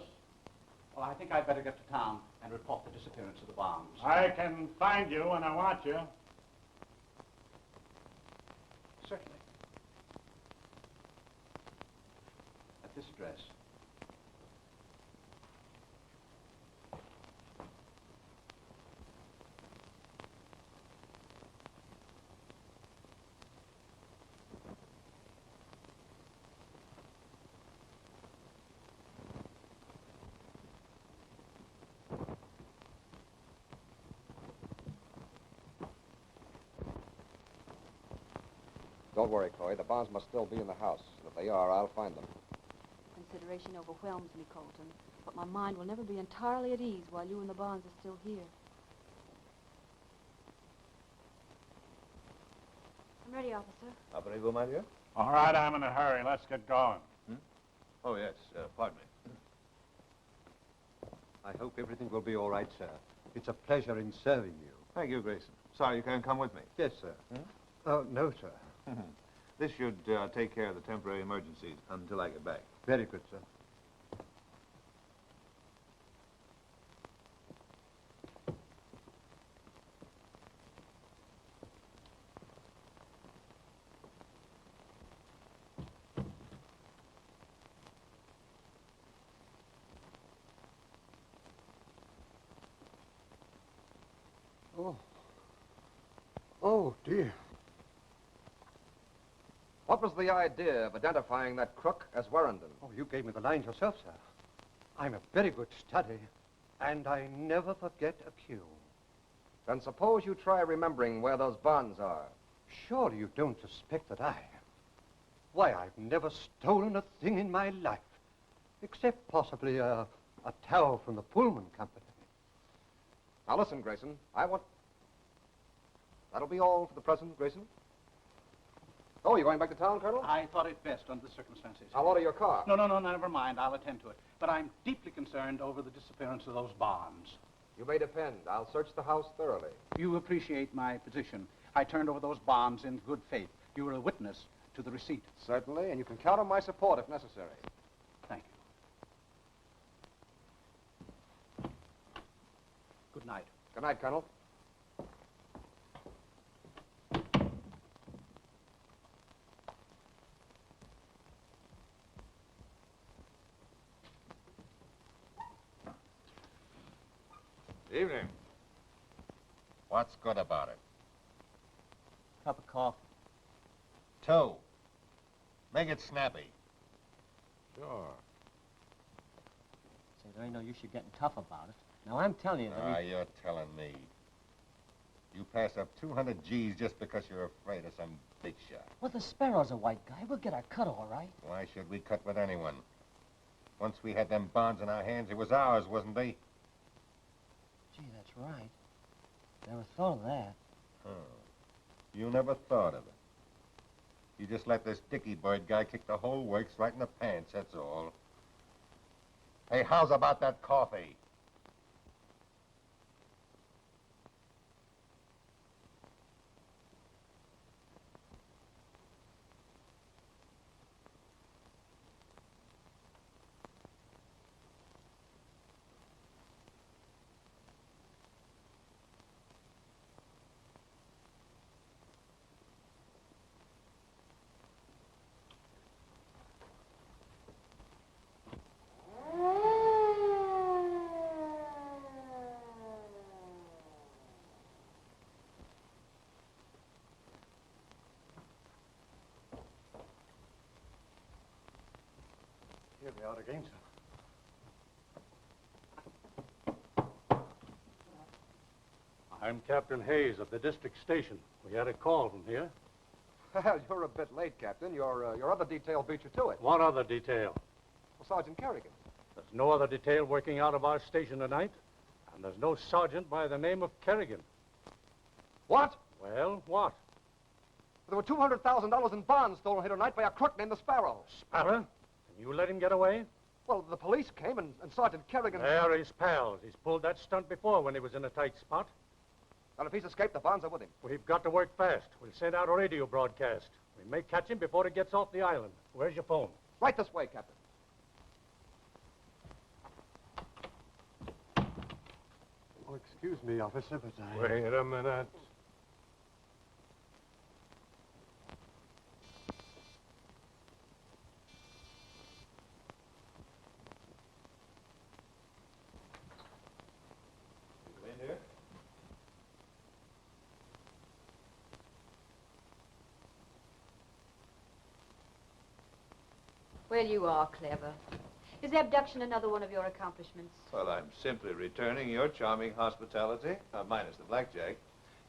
[SPEAKER 6] Well, I think I'd better get to town and report the disappearance of the bonds.
[SPEAKER 9] I can find you when I want you.
[SPEAKER 6] Certainly. At this address.
[SPEAKER 5] Don't worry, Coy. The bonds must still be in the house. And if they are, I'll find them.
[SPEAKER 2] Consideration overwhelms me, Colton. But my mind will never be entirely at ease while you and the Bonds are still here. I'm ready, officer.
[SPEAKER 1] Abrigo, my dear?
[SPEAKER 9] All right, I'm in a hurry. Let's get going.
[SPEAKER 1] Oh, yes. Pardon me.
[SPEAKER 3] I hope everything will be all right, sir. It's a pleasure in serving you.
[SPEAKER 1] Thank you, Grayson. Sorry you can't come with me.
[SPEAKER 3] Yes, sir. Oh, no, sir.
[SPEAKER 1] This should take care of the temporary emergencies until I get back.
[SPEAKER 3] Very good, sir. Oh. Oh, dear.
[SPEAKER 5] What was the idea of identifying that crook as Warrington?
[SPEAKER 3] Oh, you gave me the lines yourself, sir. I'm a very good study, and I never forget a cue.
[SPEAKER 5] Then suppose you try remembering where those bonds are.
[SPEAKER 3] Surely you don't suspect that I... Why, I've never stolen a thing in my life, except possibly a towel from the Pullman Company.
[SPEAKER 5] Now listen, Grayson. That'll be all for the present, Grayson. Oh, you going back to town, Colonel?
[SPEAKER 6] I thought it best under the circumstances.
[SPEAKER 5] I'll order your car.
[SPEAKER 6] No, never mind. I'll attend to it. But I'm deeply concerned over the disappearance of those bonds.
[SPEAKER 5] You may depend. I'll search the house thoroughly.
[SPEAKER 6] You appreciate my position. I turned over those bonds in good faith. You were a witness to the receipt.
[SPEAKER 5] Certainly, and you can count on my support if necessary.
[SPEAKER 6] Thank you. Good night.
[SPEAKER 5] Good night, Colonel.
[SPEAKER 1] Evening.
[SPEAKER 7] What's good about it?
[SPEAKER 8] Cup of coffee.
[SPEAKER 7] 2. Make it snappy.
[SPEAKER 1] Sure.
[SPEAKER 8] Say, there ain't no use you getting tough about it. Now, I'm telling you that
[SPEAKER 7] You're telling me. You pass up 200 G's just because you're afraid of some big shot.
[SPEAKER 8] Well, the Sparrow's a white guy. We'll get our cut all right.
[SPEAKER 7] Why should we cut with anyone? Once we had them bonds in our hands, it was ours, wasn't they?
[SPEAKER 8] Gee, that's right. Never thought of that.
[SPEAKER 7] Oh. You never thought of it. You just let this Dicky Bird guy kick the whole works right in the pants, that's all. Hey, how's about that coffee?
[SPEAKER 3] Get me out again, sir.
[SPEAKER 10] I'm Captain Hayes of the district station. We had a call from here.
[SPEAKER 5] Well, you're a bit late, Captain. Your other detail beat you to it.
[SPEAKER 10] What other detail?
[SPEAKER 5] Well, Sergeant Kerrigan.
[SPEAKER 10] There's no other detail working out of our station tonight, and there's no sergeant by the name of Kerrigan.
[SPEAKER 5] What?
[SPEAKER 10] Well, what?
[SPEAKER 5] There were $200,000 in bonds stolen here tonight by a crook named the Sparrow.
[SPEAKER 10] Sparrow? And you let him get away?
[SPEAKER 5] Well, the police came and Sergeant Kerrigan...
[SPEAKER 10] They're his pals. He's pulled that stunt before when he was in a tight spot.
[SPEAKER 5] And if he's escaped, the bonds are with him.
[SPEAKER 10] We've got to work fast. We'll send out a radio broadcast. We may catch him before he gets off the island. Where's your phone?
[SPEAKER 5] Right this way, Captain.
[SPEAKER 3] Oh, excuse me, officer, but I...
[SPEAKER 7] Wait a minute.
[SPEAKER 1] Come in here.
[SPEAKER 2] Well, you are clever. Is abduction another one of your accomplishments?
[SPEAKER 1] Well, I'm simply returning your charming hospitality, minus the blackjack.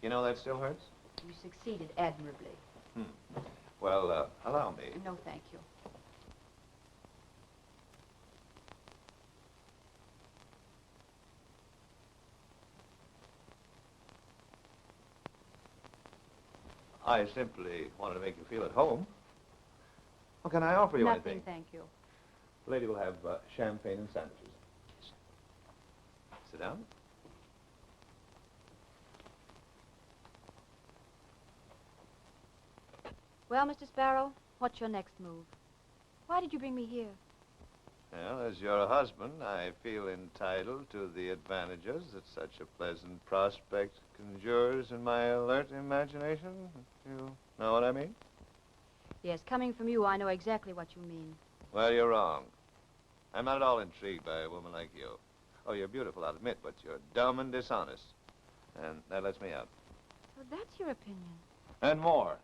[SPEAKER 1] You know that still hurts?
[SPEAKER 2] You succeeded admirably.
[SPEAKER 1] Well, allow me.
[SPEAKER 2] No, thank you.
[SPEAKER 1] I simply wanted to make you feel at home. Well, can I offer you
[SPEAKER 2] Nothing,
[SPEAKER 1] anything?
[SPEAKER 2] thank you.
[SPEAKER 1] The lady will have champagne and sandwiches. Sit down.
[SPEAKER 2] Well, Mr. Sparrow, what's your next move? Why did you bring me here?
[SPEAKER 1] Well, as your husband, I feel entitled to the advantages that such a pleasant prospect conjures in my alert imagination. You know what I mean?
[SPEAKER 2] Yes, coming from you, I know exactly what you mean.
[SPEAKER 1] Well, you're wrong. I'm not at all intrigued by a woman like you. Oh, you're beautiful, I'll admit, but you're dumb and dishonest. And that lets me out.
[SPEAKER 2] So that's your opinion.
[SPEAKER 1] And more.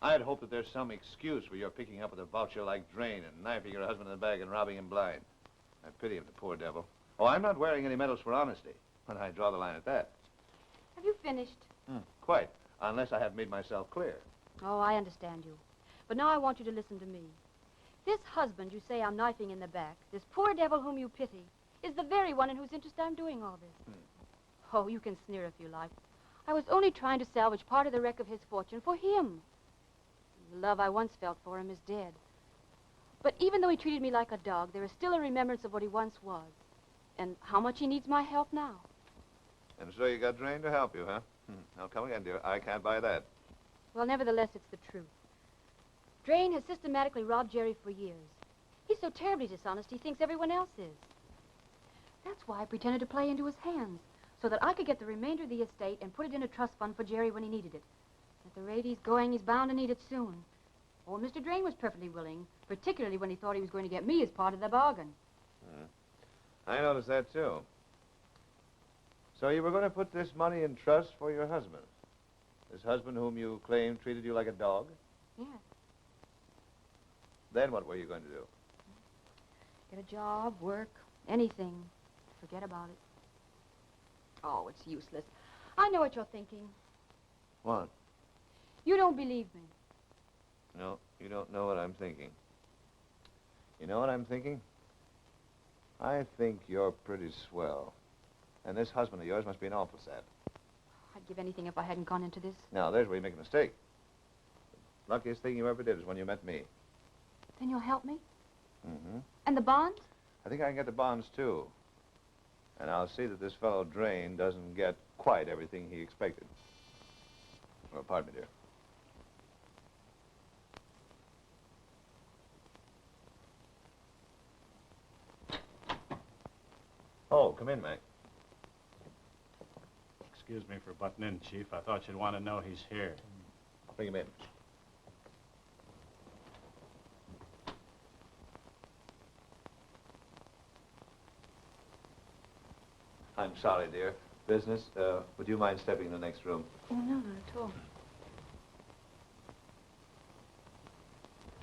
[SPEAKER 1] I'd hope that there's some excuse for your picking up with a voucher like Drain and knifing your husband in the back and robbing him blind. I pity him, the poor devil. Oh, I'm not wearing any medals for honesty, and I draw the line at that.
[SPEAKER 2] Have you finished?
[SPEAKER 1] Quite, unless I have made myself clear.
[SPEAKER 2] Oh, I understand you. But now I want you to listen to me. This husband you say I'm knifing in the back, this poor devil whom you pity, is the very one in whose interest I'm doing all this. Oh, you can sneer if you like. I was only trying to salvage part of the wreck of his fortune for him. The love I once felt for him is dead. But even though he treated me like a dog, there is still a remembrance of what he once was. And how much he needs my help now.
[SPEAKER 1] And so you got Drain to help you, huh? Now, come again, dear. I can't buy that.
[SPEAKER 2] Well, nevertheless, it's the truth. Drain has systematically robbed Jerry for years. He's so terribly dishonest, he thinks everyone else is. That's why I pretended to play into his hands, so that I could get the remainder of the estate and put it in a trust fund for Jerry when he needed it. At the rate he's going, he's bound to need it soon. Oh, Mr. Drain was perfectly willing, particularly when he thought he was going to get me as part of the bargain.
[SPEAKER 1] I noticed that, too. So you were going to put this money in trust for your husband? This husband whom you claim treated you like a dog?
[SPEAKER 2] Yes.
[SPEAKER 1] Then what were you going to do?
[SPEAKER 2] Get a job, work, anything. Forget about it. Oh, it's useless. I know what you're thinking.
[SPEAKER 1] What?
[SPEAKER 2] You don't believe me.
[SPEAKER 1] No, you don't know what I'm thinking. You know what I'm thinking? I think you're pretty swell. And this husband of yours must be an awful sap.
[SPEAKER 2] I'd give anything if I hadn't gone into this.
[SPEAKER 1] Now, there's where you make a mistake. The luckiest thing you ever did is when you met me.
[SPEAKER 2] Then you'll help me?
[SPEAKER 1] Mm-hmm.
[SPEAKER 2] And the bonds?
[SPEAKER 1] I think I can get the bonds, too. And I'll see that this fellow Drain doesn't get quite everything he expected. Oh, pardon me, dear. Oh, come in, Mac.
[SPEAKER 9] Excuse me for butting in, Chief. I thought you'd want to know he's here.
[SPEAKER 1] Bring him in. I'm sorry, dear. Business, would you mind stepping in the next room?
[SPEAKER 2] Oh, no, not at all.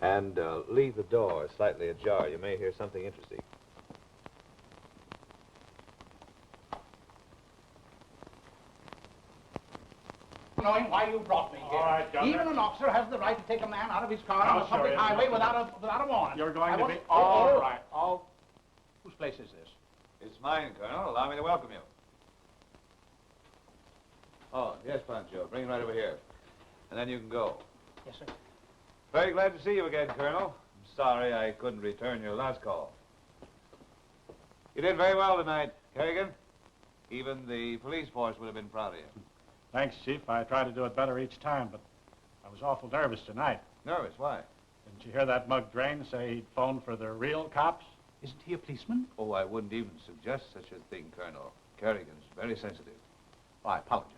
[SPEAKER 1] And leave the door slightly ajar. You may hear something interesting.
[SPEAKER 9] Knowing why you brought me here.
[SPEAKER 10] All right, Governor.
[SPEAKER 9] Even an officer has the right to take a man out of his car on
[SPEAKER 10] Oh,
[SPEAKER 9] a public
[SPEAKER 10] sure,
[SPEAKER 9] highway
[SPEAKER 10] yes,
[SPEAKER 9] without a warrant.
[SPEAKER 10] You're going
[SPEAKER 9] I
[SPEAKER 10] to
[SPEAKER 9] want-
[SPEAKER 10] be all right.
[SPEAKER 9] Oh, whose place is this?
[SPEAKER 1] It's mine, Colonel. Allow me to welcome you. Oh, yes, Pancho. Bring him right over here. And then you can go.
[SPEAKER 9] Yes, sir.
[SPEAKER 1] Very glad to see you again, Colonel. I'm sorry I couldn't return your last call. You did very well tonight, Kerrigan. Even the police force would have been proud of you.
[SPEAKER 10] Thanks, Chief. I try to do it better each time, but I was awful nervous tonight.
[SPEAKER 1] Nervous? Why?
[SPEAKER 10] Didn't you hear that mug Drain say he'd phoned for the real cops?
[SPEAKER 9] Isn't he a policeman?
[SPEAKER 1] Oh, I wouldn't even suggest such a thing, Colonel. Kerrigan's very sensitive.
[SPEAKER 9] Oh, I apologize.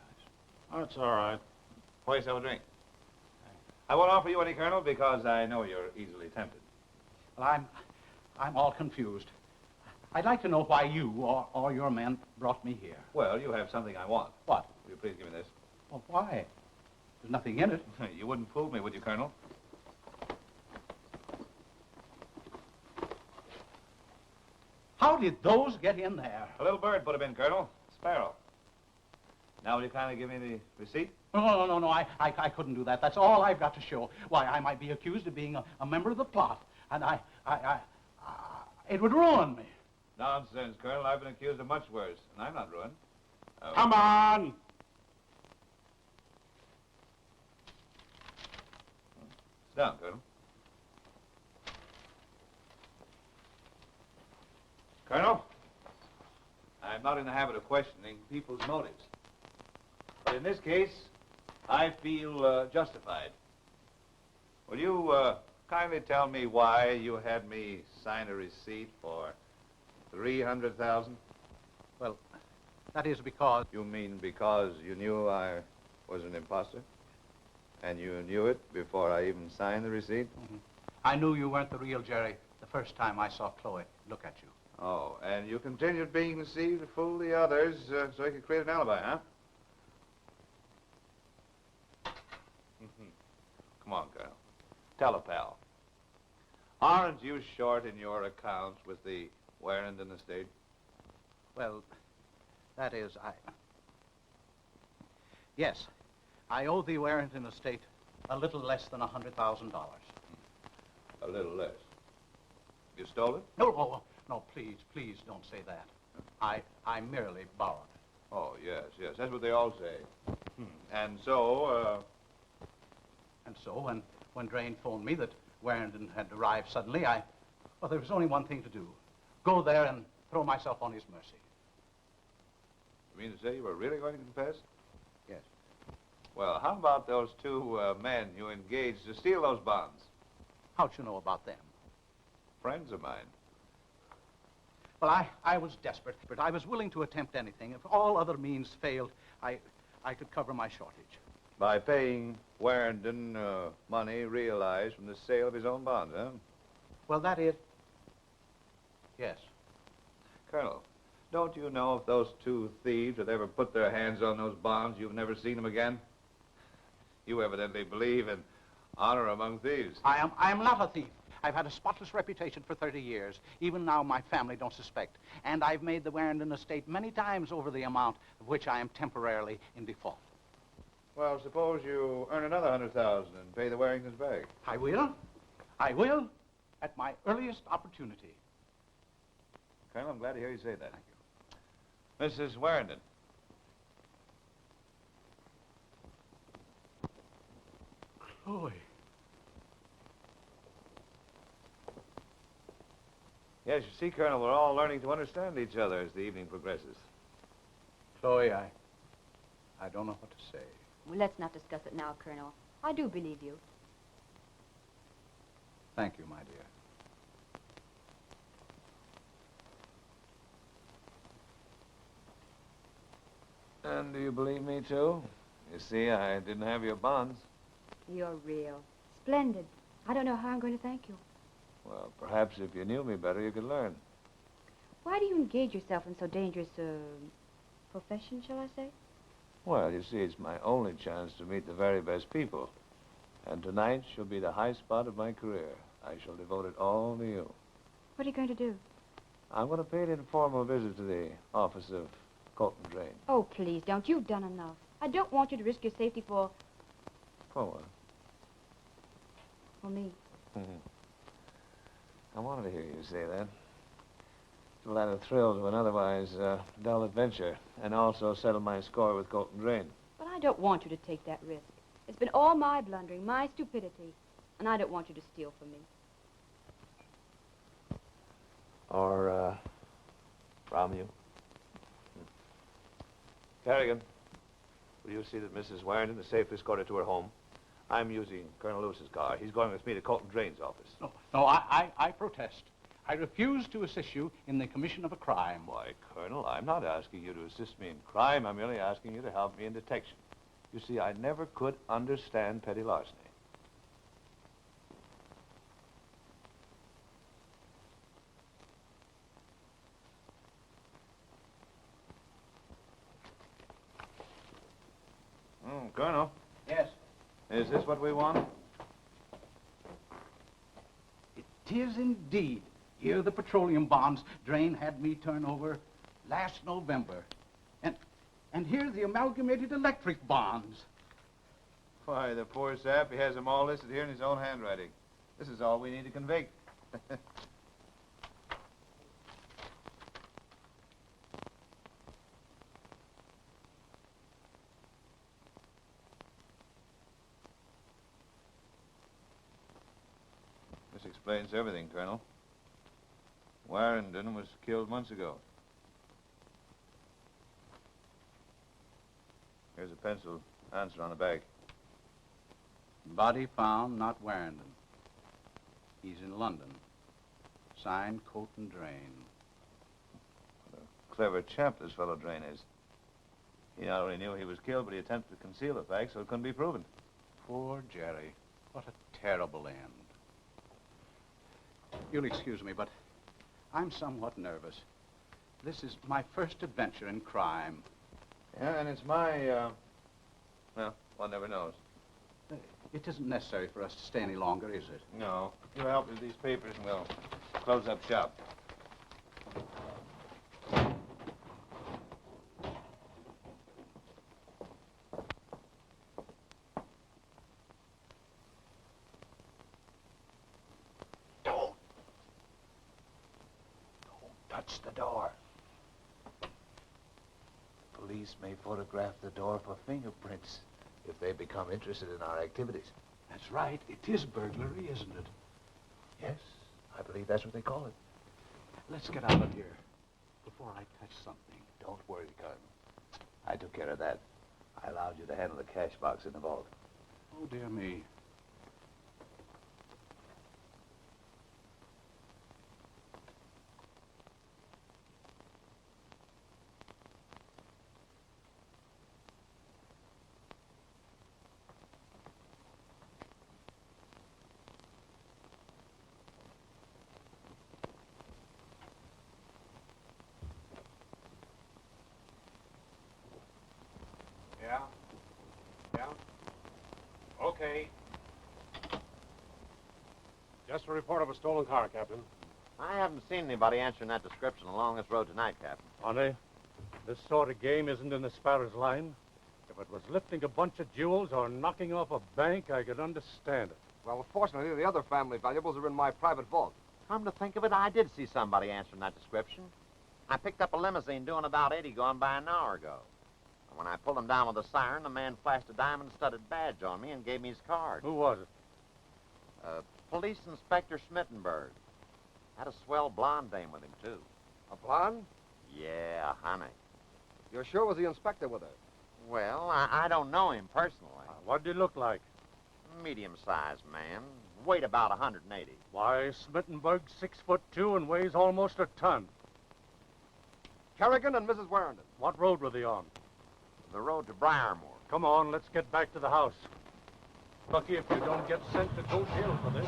[SPEAKER 10] Oh, it's all right.
[SPEAKER 1] Pour yourself a drink. I won't offer you any, Colonel, because I know you're easily tempted.
[SPEAKER 9] Well, I'm all confused. I'd like to know why you or your men brought me here.
[SPEAKER 1] Well, you have something I want.
[SPEAKER 9] What?
[SPEAKER 1] Will you please give me this?
[SPEAKER 9] Well, why? There's nothing in it.
[SPEAKER 1] You wouldn't fool me, would you, Colonel?
[SPEAKER 9] How did those get in there?
[SPEAKER 1] A little bird put him in, Colonel. Sparrow. Now, will you kindly give me the receipt?
[SPEAKER 9] No, I couldn't do that. That's all I've got to show. Why, I might be accused of being a member of the plot, and it would ruin me.
[SPEAKER 1] Nonsense, Colonel. I've been accused of much worse, and I'm not ruined.
[SPEAKER 10] Come on!
[SPEAKER 1] Sit down, Colonel. Colonel, I'm not in the habit of questioning people's motives. But in this case, I feel justified. Will you kindly tell me why you had me sign a receipt for $300,000?
[SPEAKER 9] Well, that is because...
[SPEAKER 1] You mean because you knew I was an imposter? And you knew it before I even signed the receipt?
[SPEAKER 9] I knew you weren't the real Jerry the first time I saw Chloe look at you.
[SPEAKER 1] Oh, and you continued being deceived to fool the others so you could create an alibi, huh? Come on, Colonel. Tell a pal. Aren't you short in your accounts with the Warrington estate?
[SPEAKER 9] Well, that is, Yes, I owe the Warrington estate a little less than $100,000.
[SPEAKER 1] A little less. You stole it?
[SPEAKER 9] No, please don't say that. I merely borrowed it.
[SPEAKER 1] Oh, yes. That's what they all say. And so,
[SPEAKER 9] And so, when Drain phoned me that Warrington had arrived suddenly, well, there was only one thing to do. Go there and throw myself on his mercy.
[SPEAKER 1] You mean to say you were really going to confess?
[SPEAKER 9] Yes.
[SPEAKER 1] Well, how about those two men you engaged to steal those bonds?
[SPEAKER 9] How'd you know about them?
[SPEAKER 1] Friends of mine.
[SPEAKER 9] Well, I was desperate, but I was willing to attempt anything. If all other means failed, I could cover my shortage.
[SPEAKER 1] By paying Warrington money realized from the sale of his own bonds, huh?
[SPEAKER 9] Well, that is... Yes.
[SPEAKER 1] Colonel, don't you know if those two thieves had ever put their hands on those bonds, you've never seen them again? You evidently believe in honor among thieves.
[SPEAKER 9] I am not a thief. I've had a spotless reputation for 30 years. Even now, my family don't suspect. And I've made the Warrington estate many times over the amount of which I am temporarily in default.
[SPEAKER 1] Well, suppose you earn another $100,000 and pay the Warringtons back.
[SPEAKER 9] I will, at my earliest opportunity.
[SPEAKER 1] Colonel, I'm glad to hear you say that. Thank you. Mrs. Warrington.
[SPEAKER 9] Chloe.
[SPEAKER 1] Yes, you see, Colonel, we're all learning to understand each other as the evening progresses.
[SPEAKER 9] Chloe, I don't know what to say.
[SPEAKER 2] Well, let's not discuss it now, Colonel. I do believe you.
[SPEAKER 9] Thank you, my dear.
[SPEAKER 1] And do you believe me, too? You see, I didn't have your bonds.
[SPEAKER 2] You're real. Splendid. I don't know how I'm going to thank you.
[SPEAKER 1] Well, perhaps if you knew me better, you could learn.
[SPEAKER 2] Why do you engage yourself in so dangerous a profession, shall I say?
[SPEAKER 1] Well, you see, it's my only chance to meet the very best people. And tonight shall be the high spot of my career. I shall devote it all to you.
[SPEAKER 2] What are you going to do?
[SPEAKER 1] I'm going to pay an informal visit to the office of Colton Drain.
[SPEAKER 2] Oh, please, don't. You've done enough. I don't want you to risk your safety for
[SPEAKER 1] For
[SPEAKER 2] me.
[SPEAKER 1] what? I wanted to hear you say that. It'll add a thrill to an otherwise dull adventure, and also settle my score with Colton Drain.
[SPEAKER 2] But I don't want you to take that risk. It's been all my blundering, my stupidity, and I don't want you to steal from me.
[SPEAKER 1] Or, from you. Kerrigan, will you see that Mrs. Warrington is safely escorted to her home? I'm using Colonel Lewis's car. He's going with me to Colton Drain's office.
[SPEAKER 6] No, I protest. I refuse to assist you in the commission of a crime.
[SPEAKER 1] Why, Colonel, I'm not asking you to assist me in crime. I'm merely asking you to help me in detection. You see, I never could understand petty larceny. Colonel.
[SPEAKER 6] Yes.
[SPEAKER 1] Is this what we want?
[SPEAKER 6] It is indeed. Here are the petroleum bonds Drain had me turn over last November. And here are the amalgamated electric bonds.
[SPEAKER 1] Why, the poor sap, he has them all listed here in his own handwriting. This is all we need to convict. This explains everything, Colonel. Warrington was killed months ago. Here's a pencil answer on the back.
[SPEAKER 6] Body found, not Warrington. He's in London. Signed, Colton Drain.
[SPEAKER 1] What a clever chap this fellow Drain is. He not only knew he was killed, but he attempted to conceal the fact so it couldn't be proven.
[SPEAKER 6] Poor Jerry. What a terrible end. You'll excuse me, but I'm somewhat nervous. This is my first adventure in crime.
[SPEAKER 1] Yeah, and it's my, well, one never knows.
[SPEAKER 6] It isn't necessary for us to stay any longer, is it?
[SPEAKER 1] No. You help me with these papers and we'll close up shop. Don't touch the door. Police may photograph the door for fingerprints if they become interested in our activities.
[SPEAKER 6] That's right. It is burglary, isn't it?
[SPEAKER 1] Yes, I believe that's what they call it.
[SPEAKER 6] Let's get out of here before I touch something.
[SPEAKER 1] Don't worry, Colonel. I took care of that. I allowed you to handle the cash box in the vault.
[SPEAKER 6] Oh, dear me.
[SPEAKER 10] Yeah? Yeah? Okay. Just a report of a stolen car, Captain.
[SPEAKER 11] I haven't seen anybody answering that description along this road tonight, Captain.
[SPEAKER 10] Honey, this sort of game isn't in the Sparrow's line. If it was lifting a bunch of jewels or knocking off a bank, I could understand it.
[SPEAKER 5] Well, fortunately, the other family valuables are in my private vault.
[SPEAKER 11] Come to think of it, I did see somebody answering that description. I picked up a limousine doing about 80 going by an hour ago. And when I pulled him down with a siren, the man flashed a diamond-studded badge on me and gave me his card.
[SPEAKER 10] Who was it?
[SPEAKER 11] Police Inspector Schmittenberg. Had a swell blonde dame with him, too.
[SPEAKER 5] A blonde?
[SPEAKER 11] Yeah, honey.
[SPEAKER 5] You're sure it was the inspector with her?
[SPEAKER 11] Well, I don't know him personally.
[SPEAKER 10] What did he look like?
[SPEAKER 11] Medium-sized man. Weighed about 180.
[SPEAKER 10] Why, Smittenberg's 6'2" and weighs almost a ton.
[SPEAKER 5] Kerrigan and Mrs. Warrington.
[SPEAKER 10] What road were they on?
[SPEAKER 11] The road to Briarmore.
[SPEAKER 10] Come on, let's get back to the house. Lucky if you don't get sent to Goat Hill for this.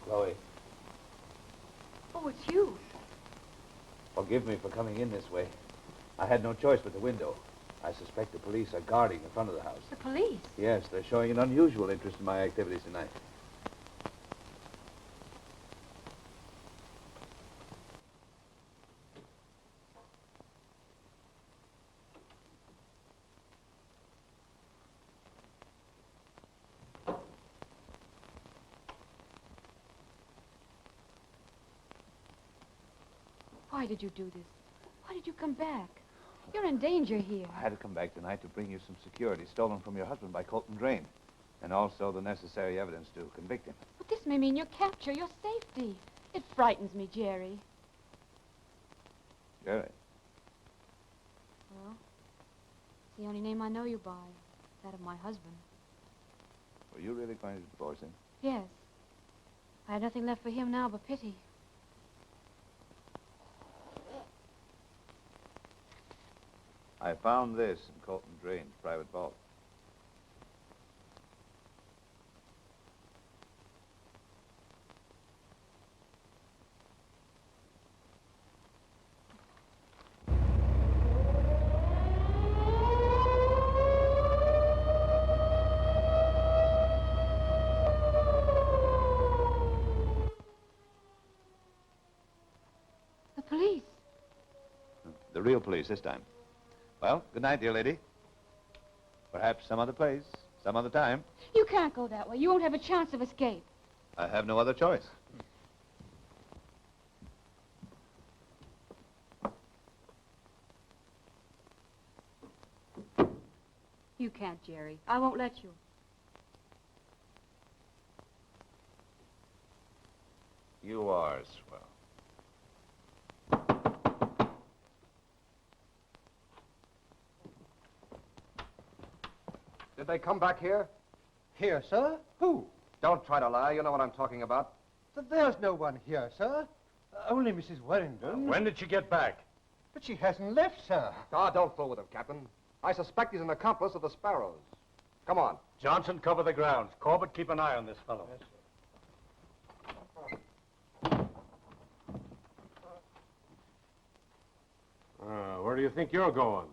[SPEAKER 1] Chloe,
[SPEAKER 2] Oh, it's you.
[SPEAKER 1] forgive me for coming in this way. I had no choice but the window. I suspect the police are guarding the front of the house.
[SPEAKER 2] The police?
[SPEAKER 1] Yes, they're showing an unusual interest in my activities tonight.
[SPEAKER 2] Why did you do this? Why did you come back? You're in danger here.
[SPEAKER 1] I had to come back tonight to bring you some security stolen from your husband by Colton Drain, and also the necessary evidence to convict him.
[SPEAKER 2] But this may mean your capture, your safety. It frightens me, Jerry.
[SPEAKER 1] Jerry.
[SPEAKER 2] Well, it's the only name I know you by. That of my husband.
[SPEAKER 1] Were you really going to divorce him?
[SPEAKER 2] Yes. I have nothing left for him now but pity.
[SPEAKER 1] I found this in Colton Drain's private vault.
[SPEAKER 2] The police.
[SPEAKER 1] The real police this time. Well, good night, dear lady. Perhaps some other place, some other time.
[SPEAKER 2] You can't go that way. You won't have a chance of escape.
[SPEAKER 1] I have no other choice.
[SPEAKER 2] You can't, Jerry. I won't let you.
[SPEAKER 1] You are swell.
[SPEAKER 5] Did they come back here?
[SPEAKER 3] Here, sir? Who?
[SPEAKER 5] Don't try to lie. You know what I'm talking about.
[SPEAKER 3] There's no one here, sir. Only Mrs. Warrington.
[SPEAKER 10] When did she get back?
[SPEAKER 3] But she hasn't left, sir.
[SPEAKER 5] Ah, don't fool with him, Captain. I suspect he's an accomplice of the Sparrows. Come on.
[SPEAKER 10] Johnson, cover the grounds. Corbett, keep an eye on this fellow. Where do you think you're going?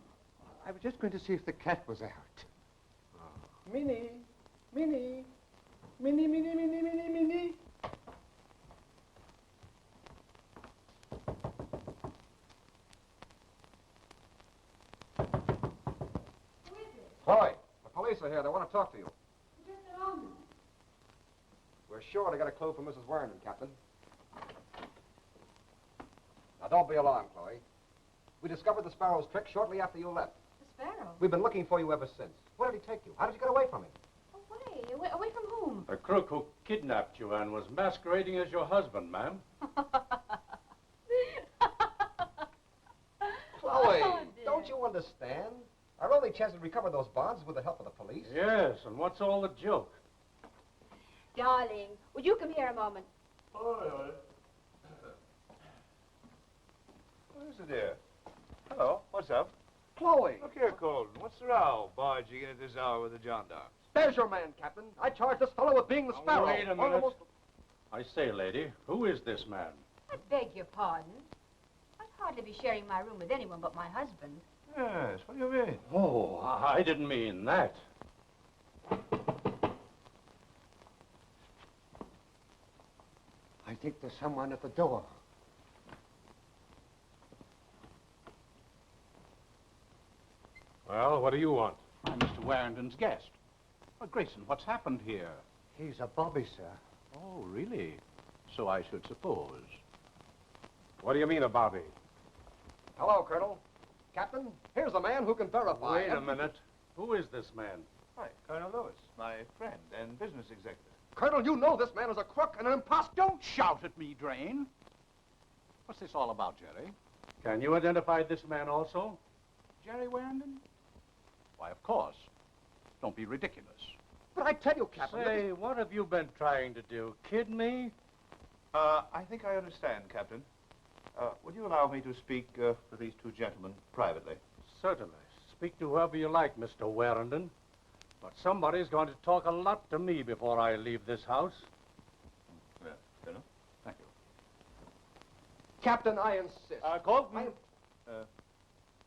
[SPEAKER 3] I was just going to see if the cat was out. Minnie, Minnie, Minnie, Minnie, Minnie, Minnie, Minnie.
[SPEAKER 5] Chloe, the police are here. They want to talk to you.
[SPEAKER 2] Just a moment.
[SPEAKER 5] We're sure to get a clue from Mrs. Warrington, Captain. Now, don't be alarmed, Chloe. We discovered the Sparrow's trick shortly after you left.
[SPEAKER 2] The sparrow?
[SPEAKER 5] We've been looking for you ever since. Where did he take you? How did you get away from him?
[SPEAKER 2] Away from whom?
[SPEAKER 10] The crook who kidnapped you and was masquerading as your husband, ma'am.
[SPEAKER 5] Chloe,
[SPEAKER 2] Oh, dear.
[SPEAKER 5] don't you understand? Our only chance to recover those bonds is with the help of the police.
[SPEAKER 10] Yes, and what's all the joke?
[SPEAKER 2] Darling, would you come here a moment?
[SPEAKER 1] Who's it there? Hello, what's up?
[SPEAKER 5] Chloe,
[SPEAKER 1] Look here, Colton. What's the row? Barging in at this hour with the gendarmes.
[SPEAKER 5] there's your man, Captain. I charge this fellow with being the
[SPEAKER 10] Now,
[SPEAKER 5] Sparrow.
[SPEAKER 10] wait a
[SPEAKER 5] One of the
[SPEAKER 10] minute.
[SPEAKER 5] most-
[SPEAKER 10] I say, lady, who is this man?
[SPEAKER 2] I beg your pardon. I'd hardly be sharing my room with anyone but my husband.
[SPEAKER 1] Yes, what do you mean?
[SPEAKER 10] Oh, I didn't mean that.
[SPEAKER 3] I think there's someone at the door.
[SPEAKER 10] Well, what do you want?
[SPEAKER 6] I'm Mr. Warrington's guest. Well, Grayson, what's happened here?
[SPEAKER 3] He's a bobby, sir.
[SPEAKER 6] Oh, really? So I should suppose.
[SPEAKER 10] What do you mean, a bobby?
[SPEAKER 5] Hello, Colonel. Captain, here's a man who can verify.
[SPEAKER 10] Wait a minute. Who is this man?
[SPEAKER 1] Hi, Colonel Lewis, my friend and business executive.
[SPEAKER 5] Colonel, you know this man is a crook and an impostor.
[SPEAKER 6] Don't shout at me, Drain. What's this all about, Jerry?
[SPEAKER 10] Can you identify this man also?
[SPEAKER 6] Jerry Warrington? Why, of course. Don't be ridiculous.
[SPEAKER 5] But I tell you, Captain.
[SPEAKER 10] Say, what have you been trying to do? Kid me?
[SPEAKER 1] I think I understand, Captain. Would you allow me to speak with these two gentlemen privately?
[SPEAKER 10] Certainly. Speak to whoever you like, Mr. Warrington. But somebody's going to talk a lot to me before I leave this house.
[SPEAKER 1] Then
[SPEAKER 5] Captain, I insist.
[SPEAKER 1] Colton.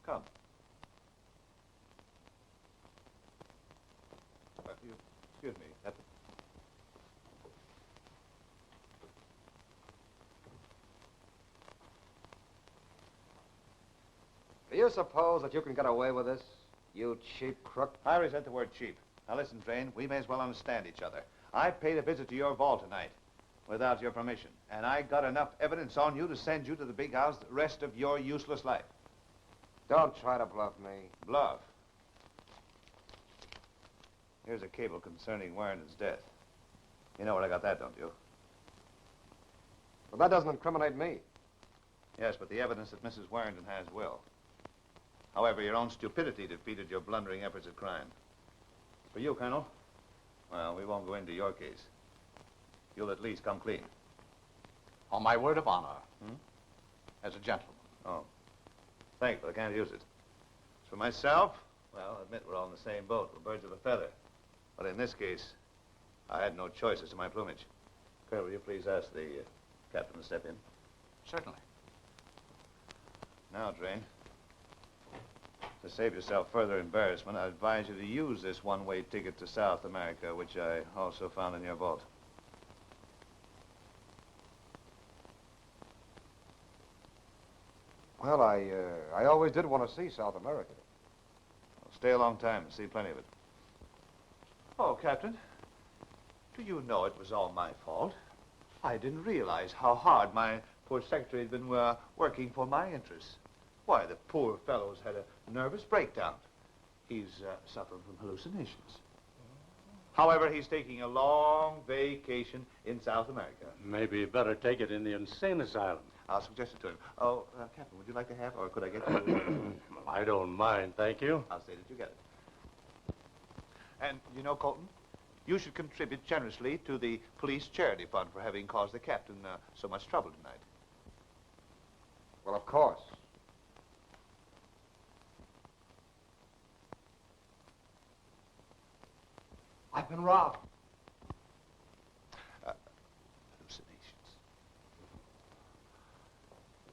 [SPEAKER 1] Come. Excuse me.
[SPEAKER 5] Do you suppose that you can get away with this, you cheap crook?
[SPEAKER 1] I resent the word cheap. Now listen, Drain, we may as well understand each other. I paid a visit to your vault tonight without your permission, and I got enough evidence on you to send you to the big house the rest of your useless life.
[SPEAKER 5] Don't try to bluff me.
[SPEAKER 1] Bluff. Here's a cable concerning Warrenton's death. You know where I got that, don't you?
[SPEAKER 5] But that doesn't incriminate me.
[SPEAKER 1] Yes, but the evidence that Mrs. Warrenton has will. However, your own stupidity defeated your blundering efforts at crime. For you, Colonel, well, we won't go into your case. You'll at least come clean.
[SPEAKER 6] On my word of honor. As a gentleman.
[SPEAKER 1] Oh. Thank you, but I can't use it. As for myself, well, I'll admit we're all in the same boat. We're birds of a feather. But in this case, I had no choice as to my plumage. Colonel, will you please ask the captain to step in?
[SPEAKER 6] Certainly.
[SPEAKER 1] Now, Drain, to save yourself further embarrassment, I advise you to use this one-way ticket to South America, which I also found in your vault.
[SPEAKER 5] Well, I always did want to see South America.
[SPEAKER 1] Well, stay a long time and see plenty of it. Oh, Captain, do you know it was all my fault? I didn't realize how hard my poor secretary had been working for my interests. Why, the poor fellow's had a nervous breakdown. He's suffering from hallucinations. However, he's taking a long vacation in South America.
[SPEAKER 10] Maybe you better take it in the insane asylum.
[SPEAKER 1] I'll suggest it to him. Oh, Captain, would you like to have, or could I get you?
[SPEAKER 10] I don't mind, thank you.
[SPEAKER 1] I'll say that you get it. And, you know, Colton, you should contribute generously to the police charity fund for having caused the captain so much trouble tonight.
[SPEAKER 5] Well, of course.
[SPEAKER 3] I've been robbed.
[SPEAKER 1] Hallucinations.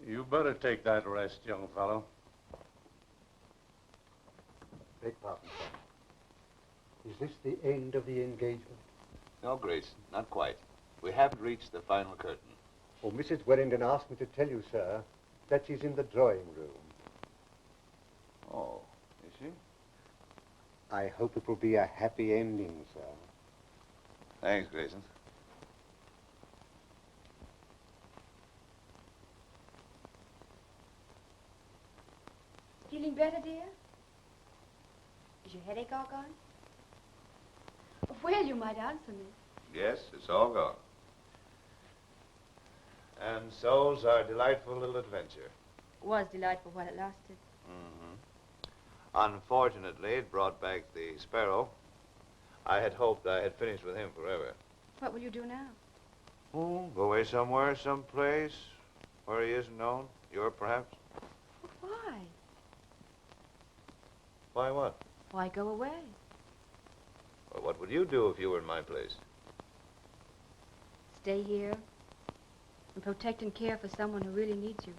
[SPEAKER 10] You better take that rest, young fellow.
[SPEAKER 3] Beg pardon, sir. Is this the end of the engagement?
[SPEAKER 1] No, Grace, not quite. We haven't reached the final curtain.
[SPEAKER 3] Oh, Mrs. Warrington asked me to tell you, sir, that she's in the drawing room.
[SPEAKER 1] Oh, is she?
[SPEAKER 3] I hope it will be a happy ending, sir.
[SPEAKER 1] Thanks, Grayson.
[SPEAKER 2] Feeling better, dear? Is your headache all gone? Well, you might answer me.
[SPEAKER 1] Yes, it's all gone. And so's our delightful little adventure.
[SPEAKER 2] It was delightful while it lasted.
[SPEAKER 1] Unfortunately, it brought back the sparrow. I had hoped I had finished with him forever.
[SPEAKER 2] What will you do now?
[SPEAKER 1] Oh, go away somewhere, someplace where he isn't known. Europe, perhaps.
[SPEAKER 2] Why?
[SPEAKER 1] Why what?
[SPEAKER 2] Why go away?
[SPEAKER 1] Well, what would you do if you were in my place?
[SPEAKER 2] Stay here and protect and care for someone who really needs you.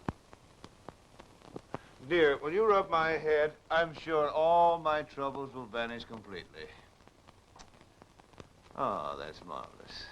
[SPEAKER 1] Dear, will you rub my head? I'm sure all my troubles will vanish completely. Oh, that's marvelous.